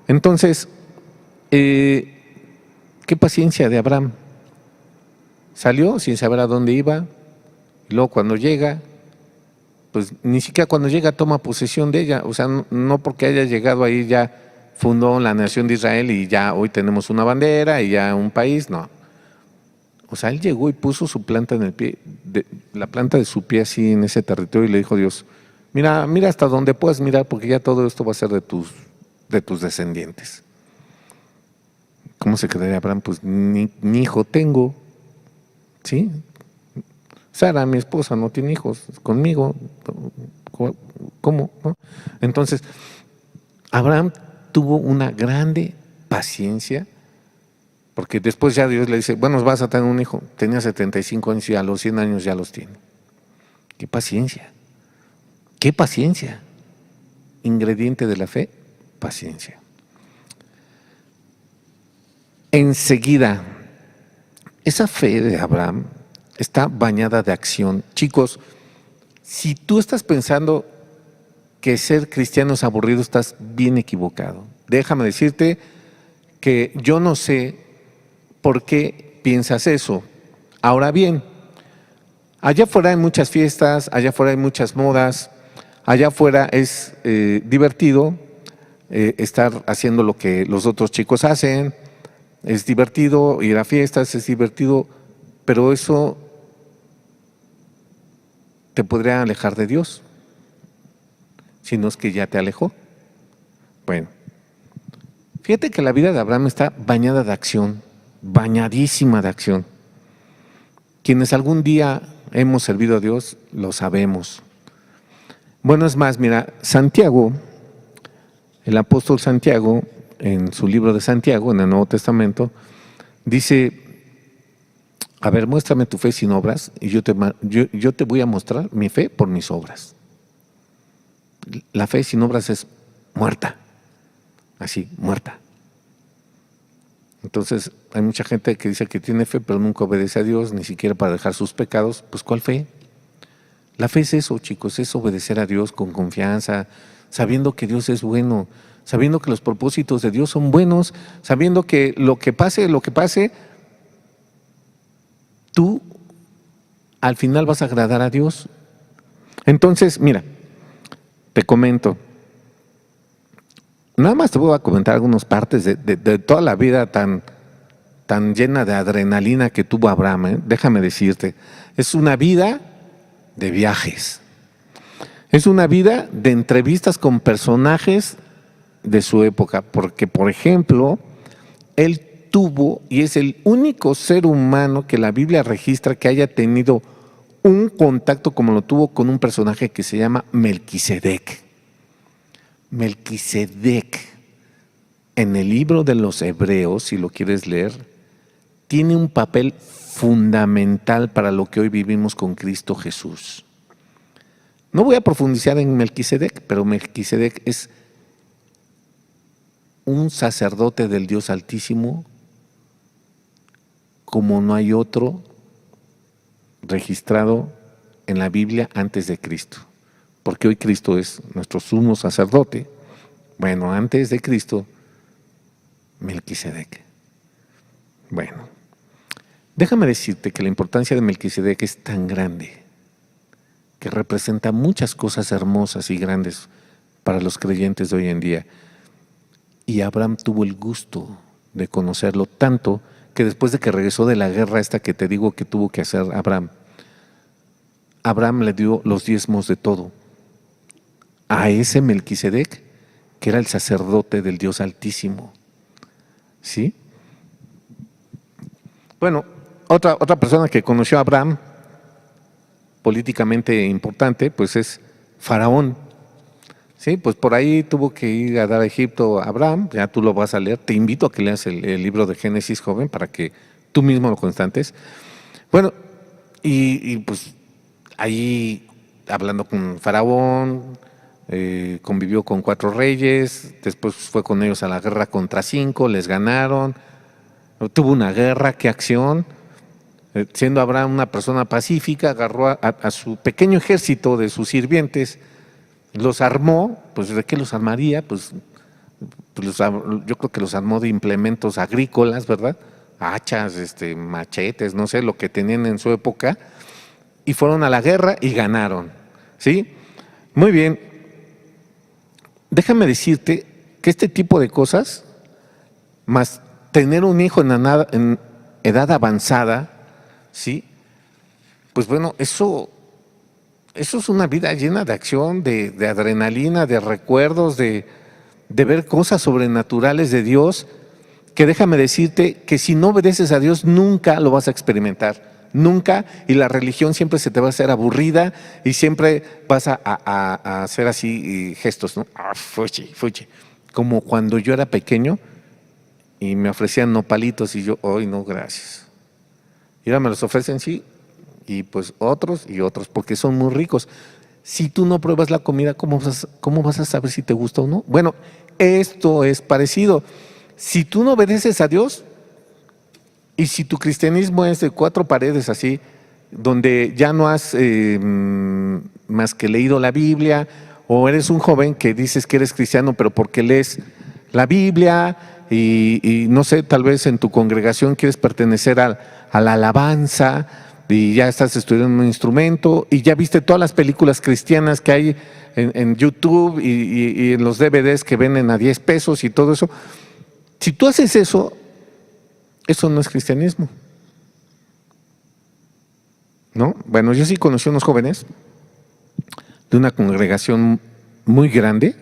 Entonces, qué paciencia de Abraham. Salió sin saber a dónde iba, y luego cuando llega, pues ni siquiera cuando llega toma posesión de ella. O sea, no porque haya llegado ahí ya fundó la nación de Israel y ya hoy tenemos una bandera y ya un país, no. O sea, él llegó y puso su planta en el pie, la planta de su pie así en ese territorio y le dijo a Dios, mira hasta donde puedas mirar porque ya todo esto va a ser de tus descendientes. ¿Cómo se quedaría Abraham? Pues ni hijo tengo, ¿sí? Sara, mi esposa, no tiene hijos conmigo, ¿cómo? ¿No? Entonces, Abraham tuvo una grande paciencia, porque después ya Dios le dice, bueno, vas a tener un hijo. Tenía 75 años y a los 100 años ya los tiene. ¡Qué paciencia! ¡Qué paciencia! Ingrediente de la fe, paciencia. Enseguida, esa fe de Abraham está bañada de acción. Chicos, si tú estás pensando que ser cristiano es aburrido, estás bien equivocado. Déjame decirte que yo no sé por qué piensas eso. Ahora bien, allá afuera hay muchas fiestas, allá afuera hay muchas modas, allá afuera es divertido estar haciendo lo que los otros chicos hacen, es divertido ir a fiestas, es divertido, pero eso te podría alejar de Dios, si no es que ya te alejó. Bueno, fíjate que la vida de Abraham está bañada de acción, bañadísima de acción. Quienes algún día hemos servido a Dios, lo sabemos. Bueno, es más, mira, Santiago, el apóstol Santiago, en su libro de Santiago, en el Nuevo Testamento, dice: a ver, muéstrame tu fe sin obras y yo te voy a mostrar mi fe por mis obras. La fe sin obras es muerta, así, muerta. Entonces, hay mucha gente que dice que tiene fe, pero nunca obedece a Dios, ni siquiera para dejar sus pecados. Pues, ¿cuál fe? La fe es eso, chicos, es obedecer a Dios con confianza, sabiendo que Dios es bueno, sabiendo que los propósitos de Dios son buenos, sabiendo que lo que pase, tú al final vas a agradar a Dios. Entonces, mira, te comento, nada más te voy a comentar algunas partes de toda la vida tan llena de adrenalina que tuvo Abraham, ¿eh? Déjame decirte, es una vida de viajes, es una vida de entrevistas con personajes de su época, porque, por ejemplo, él tuvo, y es el único ser humano que la Biblia registra que haya tenido un contacto como lo tuvo con un personaje que se llama Melquisedec. Melquisedec, en el libro de los Hebreos, si lo quieres leer, tiene un papel fundamental para lo que hoy vivimos con Cristo Jesús. No voy a profundizar en Melquisedec, pero Melquisedec es un sacerdote del Dios Altísimo como no hay otro registrado en la Biblia antes de Cristo, porque hoy Cristo es nuestro sumo sacerdote. Bueno, antes de Cristo, Melquisedec. Bueno, déjame decirte que la importancia de Melquisedec es tan grande que representa muchas cosas hermosas y grandes para los creyentes de hoy en día. Y Abraham tuvo el gusto de conocerlo tanto que después de que regresó de la guerra esta que te digo que tuvo que hacer Abraham le dio los diezmos de todo a ese Melquisedec, que era el sacerdote del Dios Altísimo. ¿Sí? Bueno, otra persona que conoció a Abraham, políticamente importante, pues es Faraón. Sí, pues por ahí tuvo que ir a dar a Egipto a Abraham, ya tú lo vas a leer, te invito a que leas el libro de Génesis, joven, para que tú mismo lo constates. Bueno, y pues ahí hablando con Faraón, convivió con 4 reyes, después fue con ellos a la guerra contra 5, les ganaron, tuvo una guerra, qué acción. Siendo Abraham una persona pacífica, agarró a su pequeño ejército de sus sirvientes, los armó. Pues ¿de qué los armaría? Pues yo creo que los armó de implementos agrícolas, ¿verdad? Hachas, machetes, no sé, lo que tenían en su época, y fueron a la guerra y ganaron, ¿sí? Muy bien. Déjame decirte que este tipo de cosas, más tener un hijo en edad avanzada, ¿sí? Pues bueno, eso es una vida llena de acción, de adrenalina, de recuerdos, de ver cosas sobrenaturales de Dios, que déjame decirte que si no obedeces a Dios nunca lo vas a experimentar, nunca, y la religión siempre se te va a hacer aburrida y siempre vas a hacer así gestos, ¿no? Fuchi. Como cuando yo era pequeño y me ofrecían nopalitos y yo, hoy no, gracias. Y ahora me los ofrecen, sí, y pues otros y otros, porque son muy ricos. Si tú no pruebas la comida, ¿cómo vas a saber si te gusta o no? Bueno, esto es parecido. Si tú no obedeces a Dios, y si tu cristianismo es de 4 paredes así, donde ya no has más que leído la Biblia, o eres un joven que dices que eres cristiano, pero porque lees la Biblia, y no sé, tal vez en tu congregación quieres pertenecer a la alabanza, y ya estás estudiando un instrumento, y ya viste todas las películas cristianas que hay en YouTube y en los DVDs que venden a 10 pesos y todo eso. Si tú haces eso no es cristianismo, ¿no? Bueno, yo sí conocí unos jóvenes de una congregación muy grande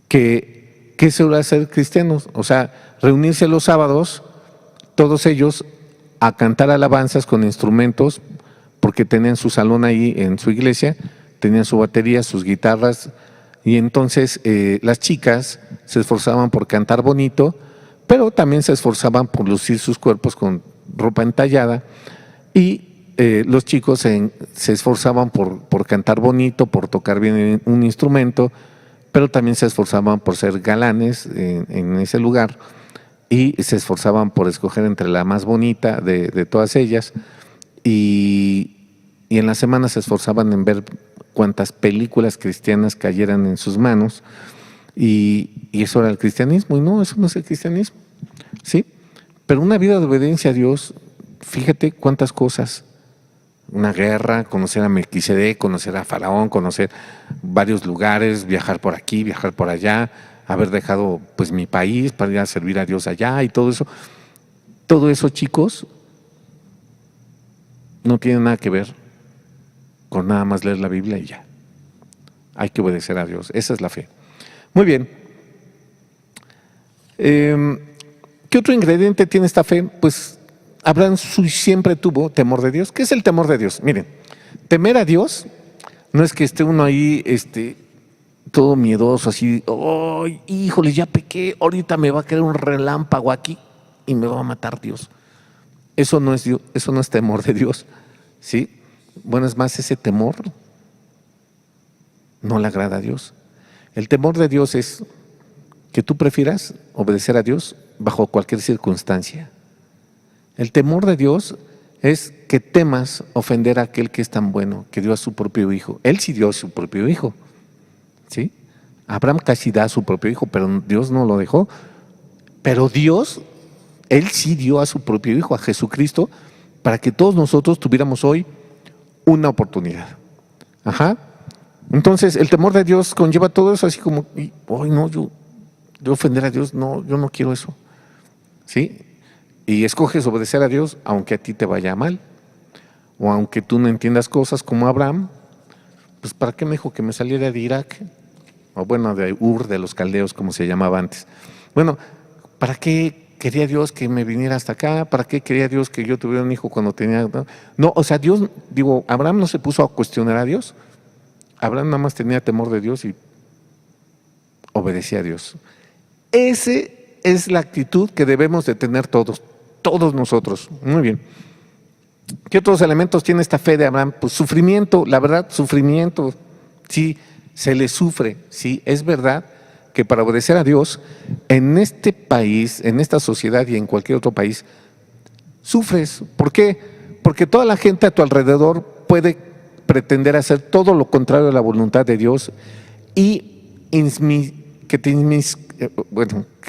que suele hacer cristianos, o sea, reunirse los sábados, todos ellos a cantar alabanzas con instrumentos, porque tenían su salón ahí en su iglesia, tenían su batería, sus guitarras, y entonces las chicas se esforzaban por cantar bonito, pero también se esforzaban por lucir sus cuerpos con ropa entallada, y los chicos se esforzaban por cantar bonito, por tocar bien un instrumento, pero también se esforzaban por ser galanes en ese lugar, y se esforzaban por escoger entre la más bonita de todas ellas, y en la semana se esforzaban en ver cuantas películas cristianas cayeran en sus manos, y eso era el cristianismo, y no, eso no es el cristianismo, ¿sí? Pero una vida de obediencia a Dios, fíjate cuántas cosas, una guerra, conocer a Melquisedec, conocer a Faraón, conocer varios lugares, viajar por aquí, viajar por allá, haber dejado pues mi país para ir a servir a Dios allá y todo eso, chicos, no tiene nada que ver con nada más leer la Biblia y ya. Hay que obedecer a Dios, esa es la fe. Muy bien. ¿Qué otro ingrediente tiene esta fe? Pues Abraham siempre tuvo temor de Dios. ¿Qué es el temor de Dios? Miren, temer a Dios no es que esté uno ahí todo miedoso, así, oh, híjole, ya pequé, ahorita me va a caer un relámpago aquí y me va a matar Dios. Eso no es Dios, eso no es temor de Dios, ¿sí? Bueno, es más, ese temor no le agrada a Dios. El temor de Dios es que tú prefieras obedecer a Dios bajo cualquier circunstancia. El temor de Dios es que temas ofender a aquel que es tan bueno, que dio a su propio hijo. Él sí dio a su propio hijo, ¿sí? Abraham casi da a su propio hijo, pero Dios no lo dejó. Pero Dios, Él sí dio a su propio hijo, a Jesucristo, para que todos nosotros tuviéramos hoy una oportunidad. Ajá. Entonces, el temor de Dios conlleva todo eso, así como, hoy no, yo ofender a Dios, no, yo no quiero eso, ¿sí? Y escoges obedecer a Dios aunque a ti te vaya mal, o aunque tú no entiendas cosas como Abraham. Pues ¿para qué me dijo que me saliera de Irak? O bueno, de Ur, de los caldeos, como se llamaba antes. Bueno, ¿para qué quería Dios que me viniera hasta acá? ¿Para qué quería Dios que yo tuviera un hijo cuando tenía...? No, o sea, Abraham no se puso a cuestionar a Dios. Abraham nada más tenía temor de Dios y obedecía a Dios. Esa es la actitud que debemos de tener todos nosotros. Muy bien. ¿Qué otros elementos tiene esta fe de Abraham? Pues sufrimiento, la verdad, sufrimiento. Sí, se le sufre. Sí, es verdad que para obedecer a Dios, en este país, en esta sociedad y en cualquier otro país, sufres. ¿Por qué? Porque toda la gente a tu alrededor puede pretender hacer todo lo contrario a la voluntad de Dios y que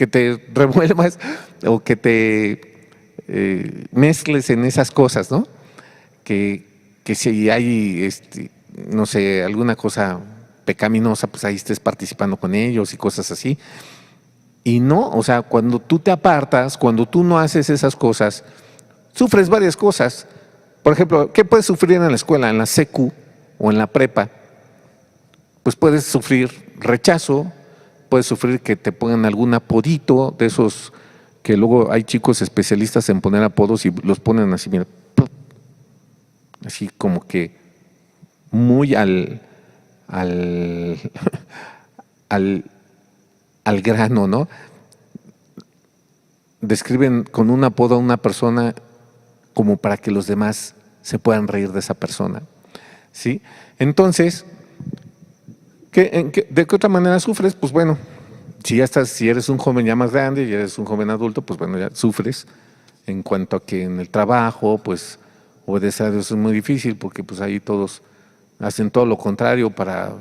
te revuelvas o que te mezcles en esas cosas, ¿no? Que si hay, no sé, alguna cosa pecaminosa, pues ahí estés participando con ellos y cosas así. Y no, o sea, cuando tú te apartas, cuando tú no haces esas cosas, sufres varias cosas. Por ejemplo, ¿qué puedes sufrir en la escuela, en la secu o en la prepa? Pues puedes sufrir rechazo, puedes sufrir que te pongan algún apodito de esos que luego hay chicos especialistas en poner apodos y los ponen así, mira, así como que muy al grano, ¿no? Describen con un apodo a una persona como para que los demás se puedan reír de esa persona, ¿sí? Entonces, ¿de qué otra manera sufres? Pues bueno, si eres un joven ya más grande y eres un joven adulto, pues bueno, ya sufres en cuanto a que en el trabajo, pues obedecer a Dios es muy difícil porque pues ahí todos hacen todo lo contrario para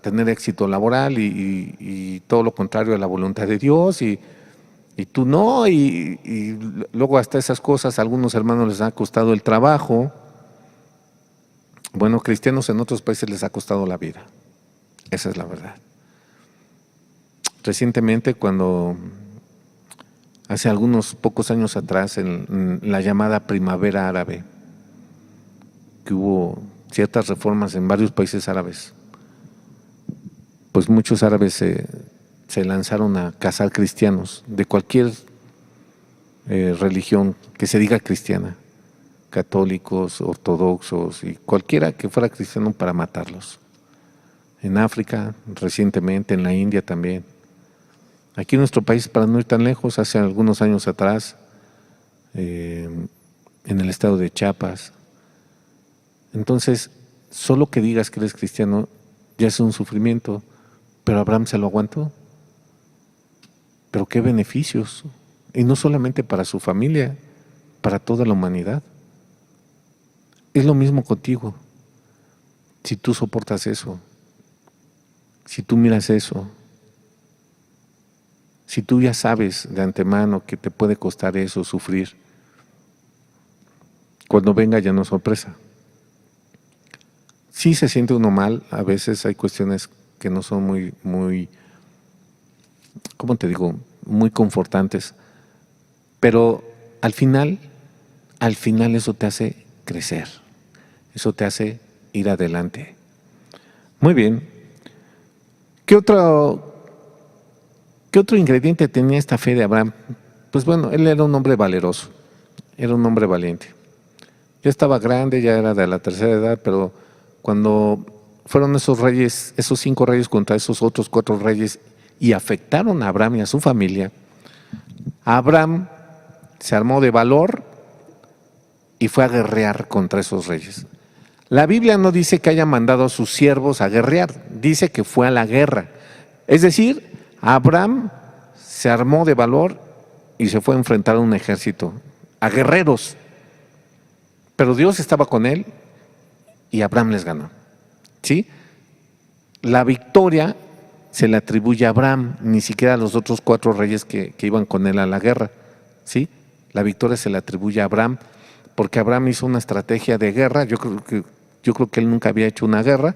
tener éxito laboral y todo lo contrario a la voluntad de Dios y tú no, y luego hasta esas cosas a algunos hermanos les ha costado el trabajo. Bueno, cristianos en otros países les ha costado la vida, esa es la verdad. Recientemente, hace algunos pocos años atrás, en la llamada primavera árabe, que hubo ciertas reformas en varios países árabes, pues muchos árabes se lanzaron a cazar cristianos de cualquier religión que se diga cristiana, católicos, ortodoxos y cualquiera que fuera cristiano, para matarlos. En África, recientemente, en la India también. Aquí en nuestro país, para no ir tan lejos, hace algunos años atrás, en el estado de Chiapas. Entonces, solo que digas que eres cristiano ya es un sufrimiento, pero Abraham se lo aguantó. Pero qué beneficios, y no solamente para su familia, para toda la humanidad. Es lo mismo contigo. Si tú soportas eso, si tú miras eso, si tú ya sabes de antemano que te puede costar eso, sufrir, cuando venga ya no es sorpresa. Sí se siente uno mal, a veces hay cuestiones que no son muy, ¿cómo te digo?, muy confortantes, pero al final eso te hace crecer, eso te hace ir adelante. Muy bien. ¿Qué otro ingrediente tenía esta fe de Abraham? Pues bueno, él era un hombre valeroso, era un hombre valiente. Ya estaba grande, ya era de la tercera edad, pero cuando fueron esos 5 reyes contra esos otros 4 reyes y afectaron a Abraham y a su familia, Abraham se armó de valor y fue a guerrear contra esos reyes. La Biblia no dice que haya mandado a sus siervos a guerrear, dice que fue a la guerra. Es decir, Abraham se armó de valor y se fue a enfrentar a un ejército, a guerreros. Pero Dios estaba con él y Abraham les ganó. ¿Sí? La victoria se le atribuye a Abraham, ni siquiera a los otros 4 reyes que iban con él a la guerra. ¿Sí? La victoria se le atribuye a Abraham, porque Abraham hizo una estrategia de guerra. Yo creo que él nunca había hecho una guerra,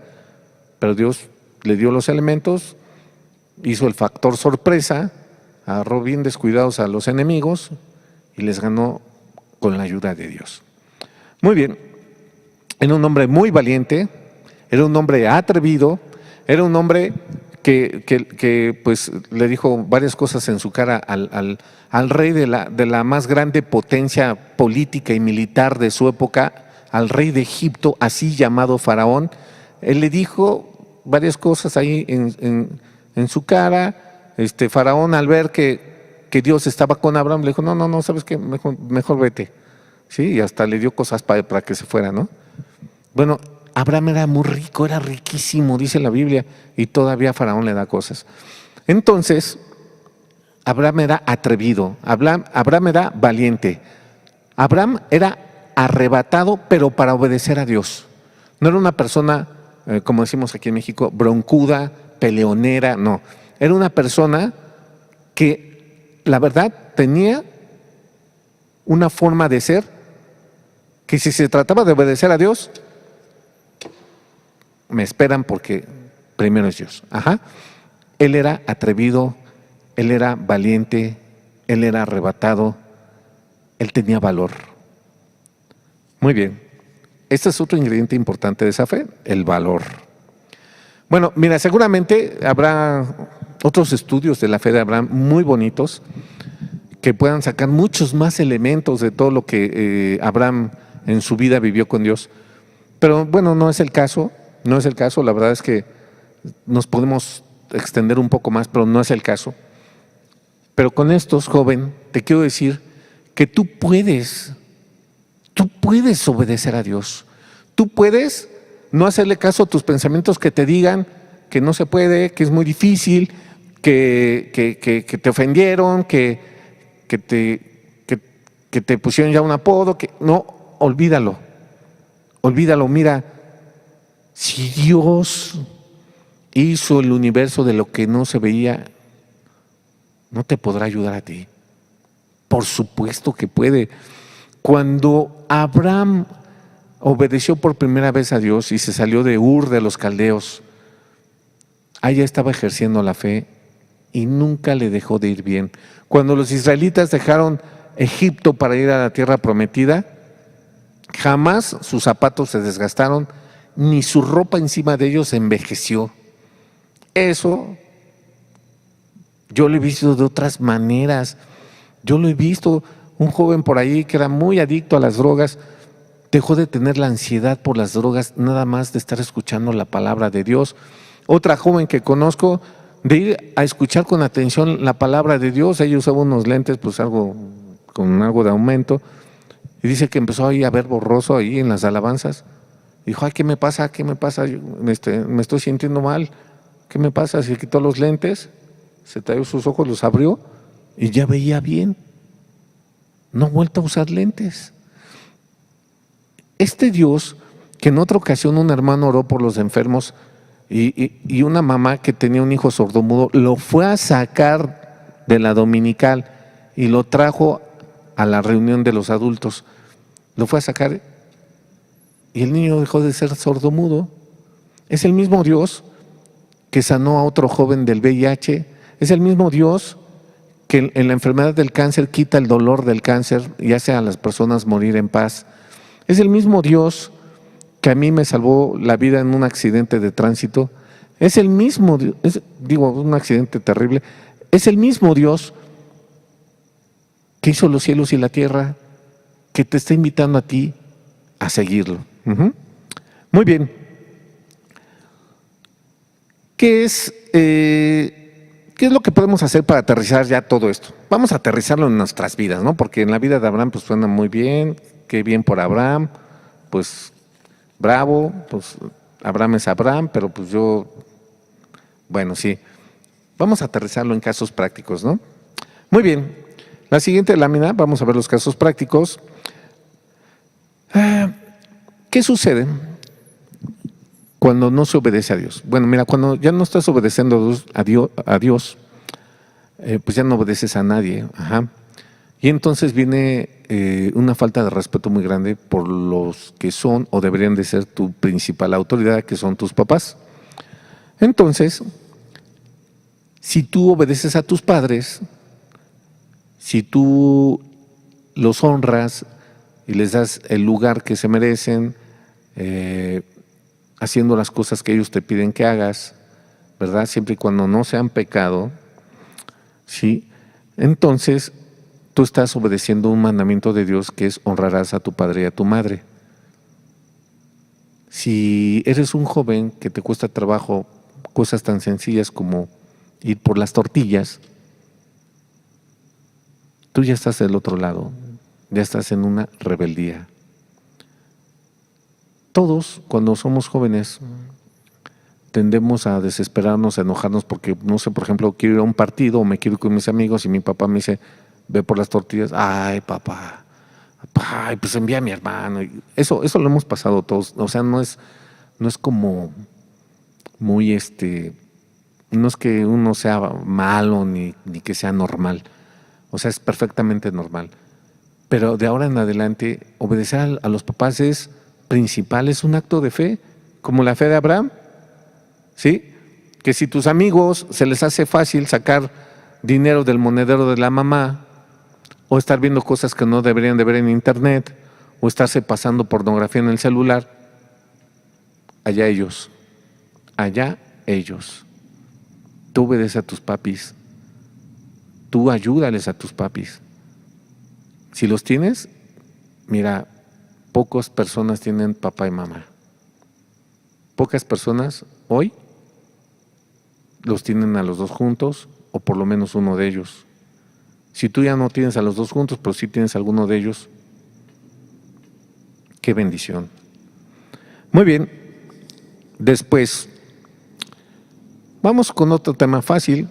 pero Dios le dio los elementos, hizo el factor sorpresa, agarró bien descuidados a los enemigos y les ganó con la ayuda de Dios. Muy bien, era un hombre muy valiente, era un hombre atrevido, era un hombre que pues le dijo varias cosas en su cara al rey de la más grande potencia política y militar de su época, al rey de Egipto, así llamado Faraón. Él le dijo varias cosas ahí en su cara. Faraón, al ver que Dios estaba con Abraham, le dijo, no, ¿sabes qué? Mejor vete. Sí, y hasta le dio cosas para que se fuera, ¿no? Bueno, Abraham era muy rico, era riquísimo, dice la Biblia, y todavía Faraón le da cosas. Entonces, Abraham era atrevido, Abraham era valiente, Abraham era arrebatado, pero para obedecer a Dios. No era una persona, como decimos aquí en México, broncuda, peleonera, no. Era una persona que, la verdad, tenía una forma de ser que si se trataba de obedecer a Dios, me esperan porque primero es Dios. Él era atrevido, él era valiente, él era arrebatado, él tenía valor. Muy bien, este es otro ingrediente importante de esa fe, el valor. Bueno, mira, seguramente habrá otros estudios de la fe de Abraham muy bonitos que puedan sacar muchos más elementos de todo lo que Abraham en su vida vivió con Dios. Pero bueno, no es el caso, la verdad es que nos podemos extender un poco más, pero no es el caso. Pero con estos, joven, te quiero decir que tú puedes obedecer a Dios. Tú puedes no hacerle caso a tus pensamientos que te digan que no se puede, que es muy difícil, que te ofendieron, que te pusieron ya un apodo, no, olvídalo, mira, si Dios hizo el universo de lo que no se veía, ¿no te podrá ayudar a ti? Por supuesto que puede. Cuando Abraham obedeció por primera vez a Dios y se salió de Ur de los Caldeos, allá estaba ejerciendo la fe y nunca le dejó de ir bien. Cuando los israelitas dejaron Egipto para ir a la tierra prometida, jamás sus zapatos se desgastaron ni su ropa encima de ellos envejeció. Eso yo lo he visto de otras maneras. Yo lo he visto, un joven por ahí que era muy adicto a las drogas, dejó de tener la ansiedad por las drogas nada más de estar escuchando la palabra de Dios. Otra joven que conozco, de ir a escuchar con atención la palabra de Dios, ella usaba unos lentes pues con algo de aumento, y dice que empezó ahí a ver borroso ahí en las alabanzas. Dijo, ay, ¿qué me pasa? ¿Qué me pasa? Me estoy sintiendo mal. ¿Qué me pasa? Se quitó los lentes, se talló sus ojos, los abrió y ya veía bien. No ha vuelto a usar lentes. Este Dios, que en otra ocasión un hermano oró por los enfermos y una mamá que tenía un hijo sordomudo, lo fue a sacar de la dominical y lo trajo a la reunión de los adultos. Lo fue a sacar y el niño dejó de ser sordomudo. Es el mismo Dios que sanó a otro joven del VIH. Es el mismo Dios que en la enfermedad del cáncer quita el dolor del cáncer y hace a las personas morir en paz. Es el mismo Dios que a mí me salvó la vida en un accidente de tránsito. Es el mismo Dios, un accidente terrible. Es el mismo Dios que hizo los cielos y la tierra, que te está invitando a ti a seguirlo. Muy bien. ¿Qué es lo que podemos hacer para aterrizar ya todo esto? Vamos a aterrizarlo en nuestras vidas, ¿no? Porque en la vida de Abraham pues suena muy bien, qué bien por Abraham, pues bravo, pues Abraham es Abraham, pero pues bueno, sí. Vamos a aterrizarlo en casos prácticos, ¿no? Muy bien. La siguiente lámina, vamos a ver los casos prácticos. ¿Qué sucede cuando no se obedece a Dios? Bueno, mira, cuando ya no estás obedeciendo a Dios, pues ya no obedeces a nadie. Y entonces viene una falta de respeto muy grande por los que son o deberían de ser tu principal autoridad, que son tus papás. Entonces, si tú obedeces a tus padres, si tú los honras y les das el lugar que se merecen, haciendo las cosas que ellos te piden que hagas, ¿verdad? Siempre y cuando no sean pecado, ¿sí? Entonces, tú estás obedeciendo un mandamiento de Dios, que es honrarás a tu padre y a tu madre. Si eres un joven que te cuesta trabajo cosas tan sencillas como ir por las tortillas, tú ya estás del otro lado, ya estás en una rebeldía. Todos, cuando somos jóvenes, tendemos a desesperarnos, a enojarnos porque, no sé, por ejemplo, quiero ir a un partido o me quiero ir con mis amigos y mi papá me dice, ve por las tortillas. Ay, papá, ay, pues envía a mi hermano. Eso lo hemos pasado todos. O sea, no es como muy no es que uno sea malo ni que sea normal. O sea, es perfectamente normal. Pero de ahora en adelante, obedecer a los papás es principal, es un acto de fe, como la fe de Abraham, ¿sí? Que si tus amigos se les hace fácil sacar dinero del monedero de la mamá, o estar viendo cosas que no deberían de ver en internet, o estarse pasando pornografía en el celular, allá ellos. Tú obedeces a tus papis, tú ayúdales a tus papis. Si los tienes, mira, pocas personas tienen papá y mamá. Pocas personas hoy los tienen a los dos juntos, o por lo menos uno de ellos. Si tú ya no tienes a los dos juntos, pero sí tienes a alguno de ellos, qué bendición. Muy bien, después, vamos con otro tema fácil,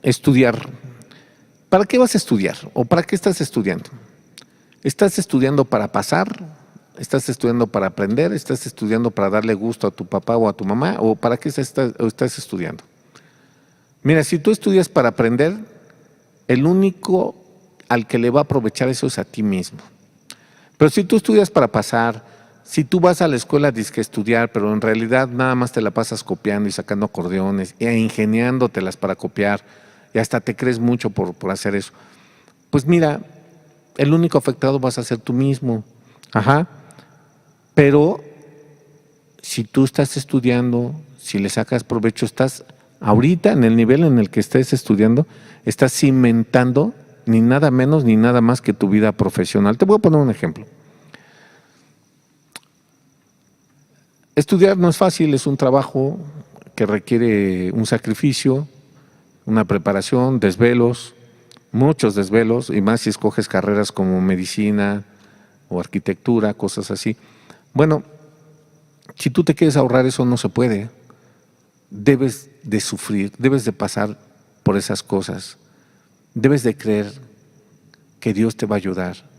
estudiar. ¿Para qué vas a estudiar? ¿O para qué estás estudiando? ¿Estás estudiando para pasar? ¿Estás estudiando para aprender? ¿Estás estudiando para darle gusto a tu papá o a tu mamá? ¿O para qué estás estudiando? Mira, si tú estudias para aprender, el único al que le va a aprovechar eso es a ti mismo. Pero si tú estudias para pasar, si tú vas a la escuela dizque a estudiar, pero en realidad nada más te la pasas copiando y sacando acordeones e ingeniándotelas para copiar, y hasta te crees mucho por hacer eso, pues mira, el único afectado vas a ser tú mismo. Pero si tú estás estudiando, si le sacas provecho, estás ahorita en el nivel en el que estés estudiando, estás cimentando ni nada menos ni nada más que tu vida profesional. Te voy a poner un ejemplo. Estudiar no es fácil, es un trabajo que requiere un sacrificio, una preparación, desvelos, muchos desvelos, y más si escoges carreras como medicina o arquitectura, cosas así. Bueno, si tú te quieres ahorrar eso, no se puede. Debes de sufrir, debes de pasar por esas cosas. Debes de creer que Dios te va a ayudar.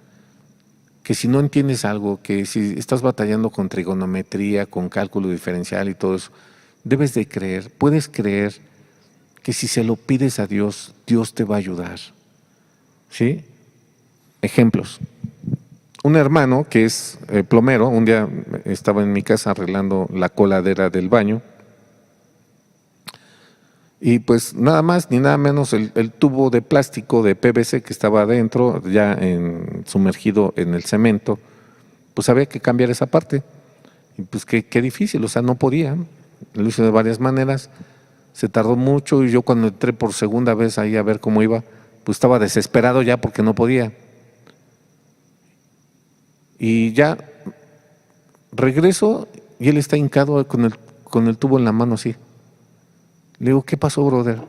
Que si no entiendes algo, que si estás batallando con trigonometría, con cálculo diferencial y todo eso, debes de creer, puedes creer que si se lo pides a Dios, Dios te va a ayudar. ¿Sí? Ejemplos. Un hermano que es plomero, un día estaba en mi casa arreglando la coladera del baño y pues nada más ni nada menos el tubo de plástico de PVC que estaba adentro, ya sumergido en el cemento, pues había que cambiar esa parte. Y pues qué difícil, o sea, no podía. Lo hice de varias maneras, se tardó mucho y yo cuando entré por segunda vez ahí a ver cómo iba, pues estaba desesperado ya porque no podía. Y ya regreso y él está hincado con el tubo en la mano así. Le digo, ¿qué pasó, brother?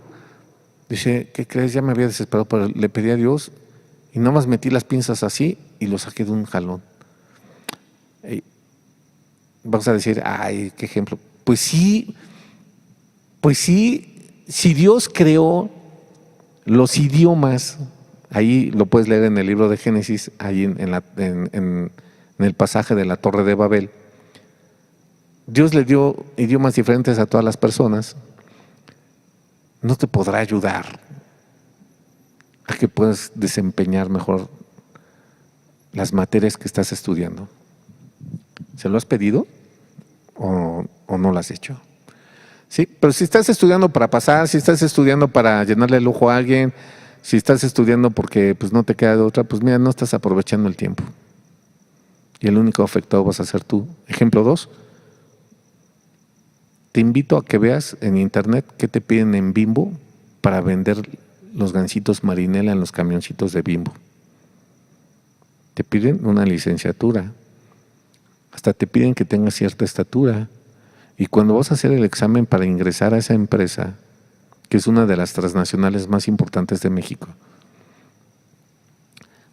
Dice, ¿qué crees? Ya me había desesperado, pero le pedí a Dios y nada más metí las pinzas así y lo saqué de un jalón. Y vamos a decir, ay, qué ejemplo. Pues sí, si Dios creó los idiomas, ahí lo puedes leer en el libro de Génesis, ahí en el pasaje de la Torre de Babel. Dios le dio idiomas diferentes a todas las personas. No te podrá ayudar a que puedas desempeñar mejor las materias que estás estudiando. ¿Se lo has pedido o no lo has hecho? Sí, pero si estás estudiando para pasar, si estás estudiando para llenarle el ojo a alguien, si estás estudiando porque pues no te queda de otra, pues mira, no estás aprovechando el tiempo. Y el único afectado vas a ser tú. Ejemplo 2. Te invito a que veas en internet qué te piden en Bimbo para vender los gansitos Marinela en los camioncitos de Bimbo. Te piden una licenciatura, hasta te piden que tengas cierta estatura. Y cuando vas a hacer el examen para ingresar a esa empresa, que es una de las transnacionales más importantes de México,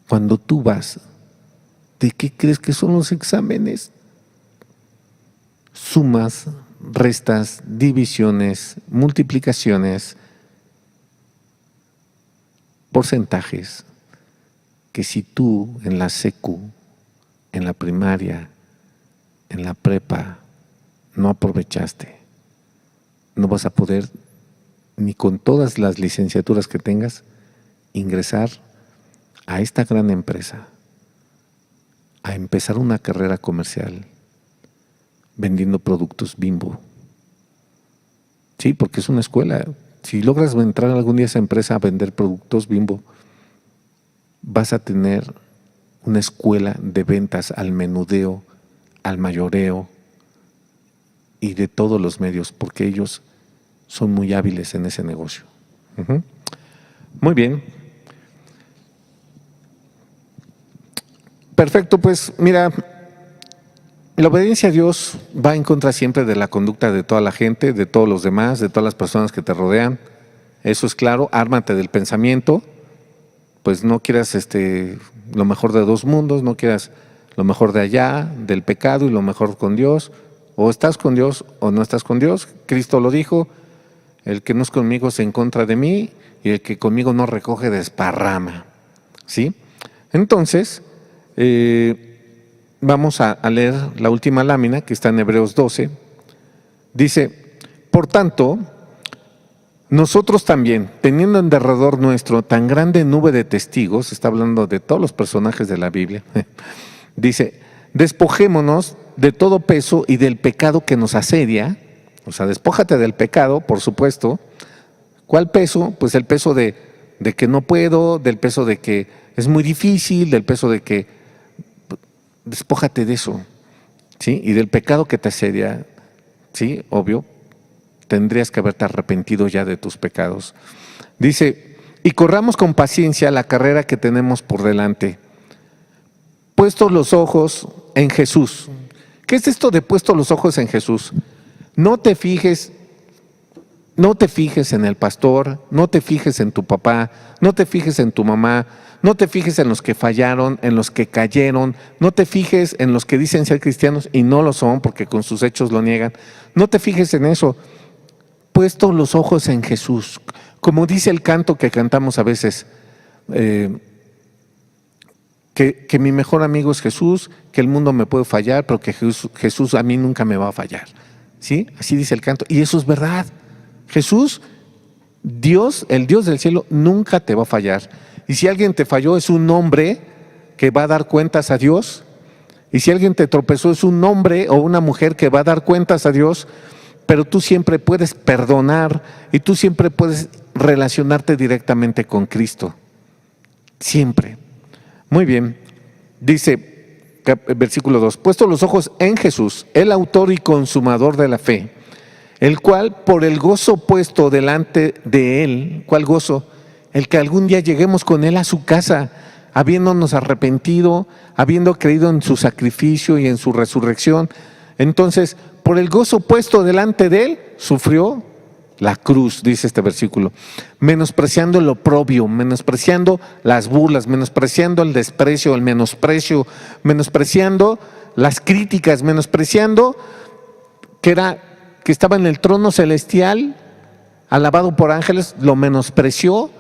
cuando tú vas, ¿de qué crees que son los exámenes? Sumas, restas, divisiones, multiplicaciones, porcentajes, que si tú en la secu, en la primaria, en la prepa, no aprovechaste, no vas a poder, ni con todas las licenciaturas que tengas, ingresar a esta gran empresa, a empezar una carrera comercial vendiendo productos Bimbo. Sí, porque es una escuela. Si logras entrar algún día a esa empresa a vender productos Bimbo, vas a tener una escuela de ventas al menudeo, al mayoreo y de todos los medios, porque ellos son muy hábiles en ese negocio. Muy bien. Perfecto, pues mira, la obediencia a Dios va en contra siempre de la conducta de toda la gente, de todos los demás, de todas las personas que te rodean. Eso es claro. Ármate del pensamiento, pues no quieras lo mejor de dos mundos, no quieras lo mejor de allá, del pecado y lo mejor con Dios. O estás con Dios o no estás con Dios. Cristo lo dijo, el que no es conmigo es en contra de mí y el que conmigo no recoge desparrama. ¿Sí? Entonces, vamos a leer la última lámina que está en Hebreos 12. Dice, por tanto, nosotros también, teniendo en derredor nuestro tan grande nube de testigos, está hablando de todos los personajes de la Biblia, dice, despojémonos de todo peso y del pecado que nos asedia. O sea, despójate del pecado, por supuesto. ¿Cuál peso? Pues el peso de que no puedo, del peso de que es muy difícil, del peso de que despójate de eso, ¿sí? Y del pecado que te asedia. Sí, obvio, tendrías que haberte arrepentido ya de tus pecados. Dice, y corramos con paciencia la carrera que tenemos por delante, puestos los ojos en Jesús. ¿Qué es esto de puestos los ojos en Jesús? No te fijes en el pastor, no te fijes en tu papá, no te fijes en tu mamá, no te fijes en los que fallaron, en los que cayeron, no te fijes en los que dicen ser cristianos y no lo son porque con sus hechos lo niegan. No te fijes en eso. Puesto los ojos en Jesús. Como dice el canto que cantamos a veces, que mi mejor amigo es Jesús, que el mundo me puede fallar, pero que Jesús a mí nunca me va a fallar. ¿Sí? Así dice el canto. Y eso es verdad. Jesús, Dios, el Dios del cielo, nunca te va a fallar. Y si alguien te falló, es un hombre que va a dar cuentas a Dios. Y si alguien te tropezó, es un hombre o una mujer que va a dar cuentas a Dios. Pero tú siempre puedes perdonar y tú siempre puedes relacionarte directamente con Cristo. Siempre. Muy bien. Dice, versículo 2, puesto los ojos en Jesús, el autor y consumador de la fe, el cual por el gozo puesto delante de él, ¿cuál gozo? El que algún día lleguemos con él a su casa, habiéndonos arrepentido, habiendo creído en su sacrificio y en su resurrección. Entonces, por el gozo puesto delante de él, sufrió la cruz, dice este versículo, menospreciando el oprobio, menospreciando las burlas, menospreciando el desprecio, el menosprecio, menospreciando las críticas, menospreciando que estaba en el trono celestial, alabado por ángeles, lo menospreció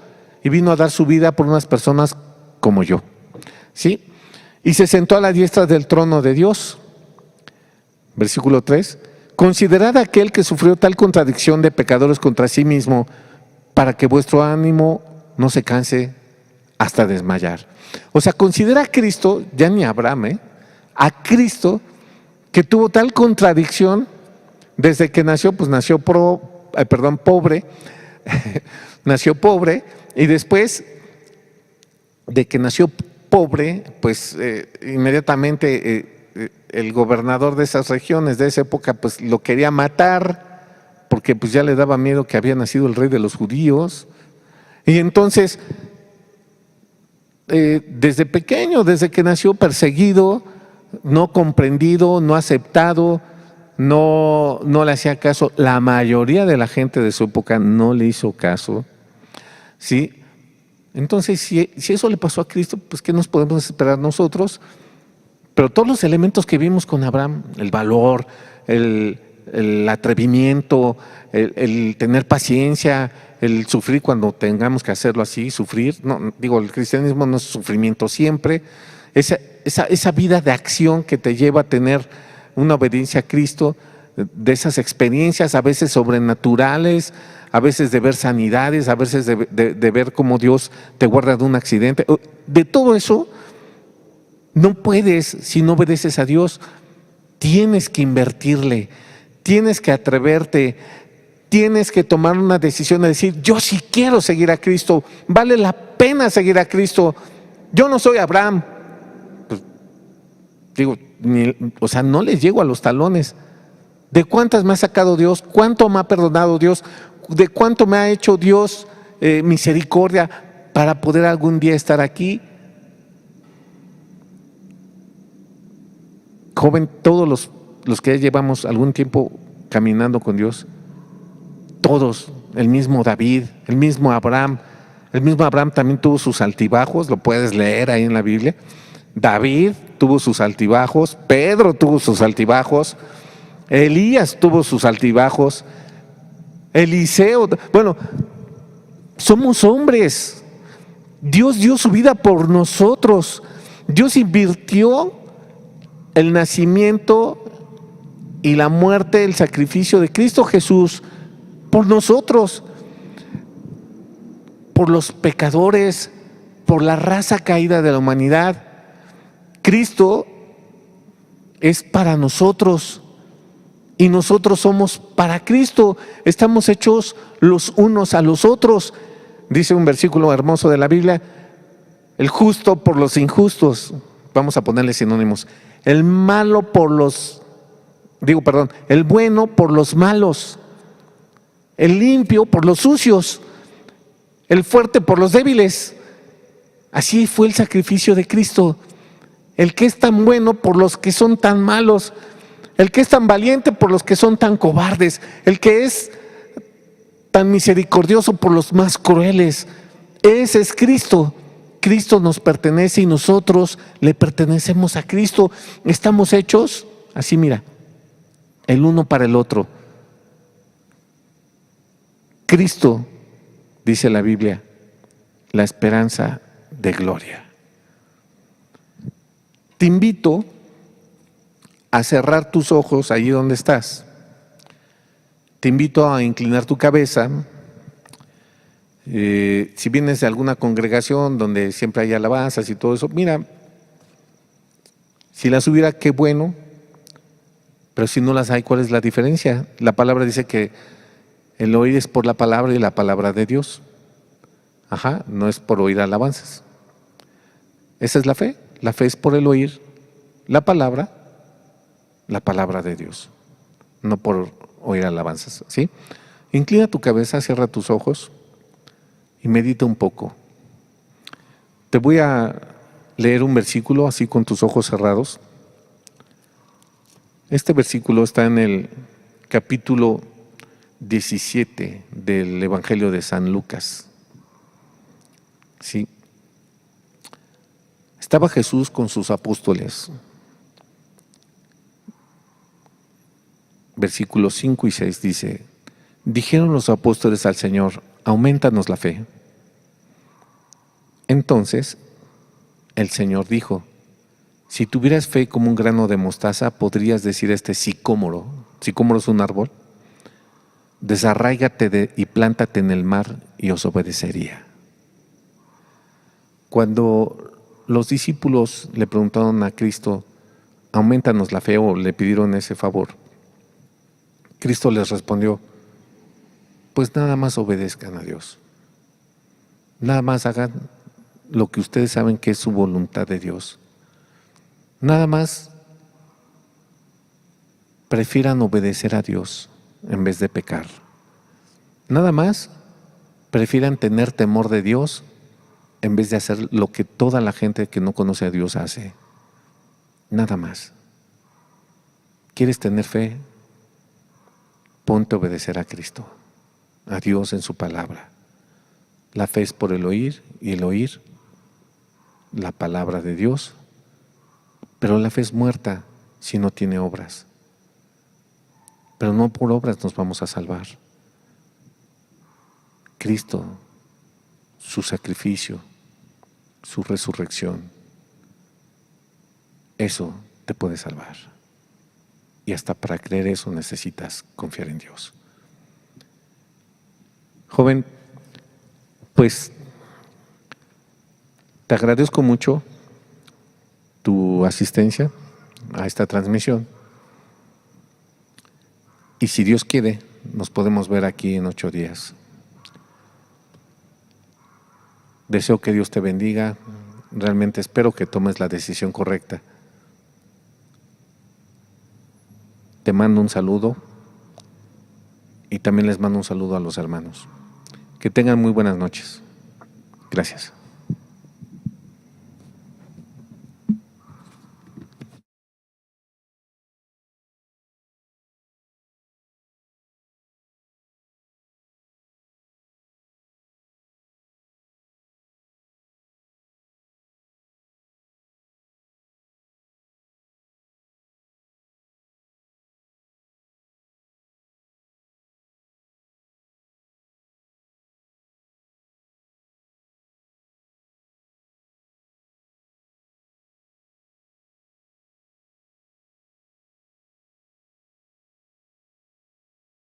y vino a dar su vida por unas personas como yo. ¿Sí? Y se sentó a la diestra del trono de Dios. Versículo 3. Considerad aquel que sufrió tal contradicción de pecadores contra sí mismo, para que vuestro ánimo no se canse hasta desmayar. O sea, considera a Cristo, ya ni a Abraham, a Cristo, que tuvo tal contradicción desde que nació, pues nació pobre, nació pobre, y después de que nació pobre, pues inmediatamente el gobernador de esas regiones, de esa época, pues lo quería matar, porque pues ya le daba miedo que había nacido el rey de los judíos. Y entonces, desde pequeño, desde que nació, perseguido, no comprendido, no aceptado, no le hacía caso. La mayoría de la gente de su época no le hizo caso. ¿Sí? Entonces, si eso le pasó a Cristo, pues ¿qué nos podemos esperar nosotros? Pero todos los elementos que vimos con Abraham, el valor, el atrevimiento, el tener paciencia, el sufrir cuando tengamos que hacerlo así, sufrir, no, digo, el cristianismo no es sufrimiento siempre, esa vida de acción que te lleva a tener una obediencia a Cristo, de esas experiencias a veces sobrenaturales, a veces de ver sanidades, a veces de ver cómo Dios te guarda de un accidente, de todo eso. No puedes si no obedeces a Dios. Tienes que invertirle, tienes que atreverte, tienes que tomar una decisión de decir, yo sí quiero seguir a Cristo, vale la pena seguir a Cristo. Yo no soy Abraham, pues, digo, no les llego a los talones. ¿De cuántas me ha sacado Dios? ¿Cuánto me ha perdonado Dios? ¿De cuánto me ha hecho Dios misericordia para poder algún día estar aquí? Joven, todos los que ya llevamos algún tiempo caminando con Dios, todos, el mismo David, el mismo Abraham también tuvo sus altibajos, lo puedes leer ahí en la Biblia. David tuvo sus altibajos, Pedro tuvo sus altibajos, Elías tuvo sus altibajos, Eliseo, bueno, somos hombres. Dios dio su vida por nosotros. Dios invirtió el nacimiento y la muerte, el sacrificio de Cristo Jesús por nosotros, por los pecadores, por la raza caída de la humanidad. Cristo es para nosotros y nosotros somos para Cristo. Estamos hechos los unos a los otros. Dice un versículo hermoso de la Biblia, el justo por los injustos, vamos a ponerle sinónimos, el malo por los el bueno por los malos, el limpio por los sucios, el fuerte por los débiles. Así fue el sacrificio de Cristo. El que es tan bueno por los que son tan malos, el que es tan valiente por los que son tan cobardes, el que es tan misericordioso por los más crueles. Ese es Cristo. Cristo nos pertenece y nosotros le pertenecemos a Cristo. Estamos hechos así, mira, el uno para el otro. Cristo, dice la Biblia, la esperanza de gloria. Te invito a cerrar tus ojos allí donde estás. Te invito a inclinar tu cabeza. Si vienes de alguna congregación donde siempre hay alabanzas y todo eso, mira, si las hubiera, qué bueno, pero si no las hay, ¿cuál es la diferencia? La palabra dice que el oír es por la palabra y la palabra de Dios. No es por oír alabanzas. Esa es la fe. La fe es por el oír la palabra de Dios, no por oír alabanzas, ¿sí? Inclina tu cabeza, cierra tus ojos y medita un poco. Te voy a leer un versículo así con tus ojos cerrados. Este versículo está en el capítulo 17 del Evangelio de San Lucas. Sí. Estaba Jesús con sus apóstoles. Versículos 5 y 6 dice: dijeron los apóstoles al Señor: aumentanos la fe. Entonces el Señor dijo: si tuvieras fe como un grano de mostaza, podrías decir a este sicómoro es un árbol, desarráigate y plántate en el mar, y os obedecería. Cuando los discípulos le preguntaron a Cristo: aumentanos la fe, o le pidieron ese favor, Cristo les respondió: pues nada más obedezcan a Dios, nada más hagan lo que ustedes saben que es su voluntad de Dios, nada más prefieran obedecer a Dios en vez de pecar, nada más prefieran tener temor de Dios en vez de hacer lo que toda la gente que no conoce a Dios hace. Nada más. ¿Quieres tener fe? Ponte a obedecer a Cristo, a Dios en su palabra. La fe es por el oír, y el oír la palabra de Dios. Pero la fe es muerta si no tiene obras. Pero no por obras nos vamos a salvar. Cristo, su sacrificio, su resurrección, eso te puede salvar. Y hasta para creer eso necesitas confiar en Dios. Joven, pues te agradezco mucho tu asistencia a esta transmisión. Y si Dios quiere, nos podemos ver aquí en 8 días. Deseo que Dios te bendiga. Realmente espero que tomes la decisión correcta. Te mando un saludo y también les mando un saludo a los hermanos. Que tengan muy buenas noches. Gracias.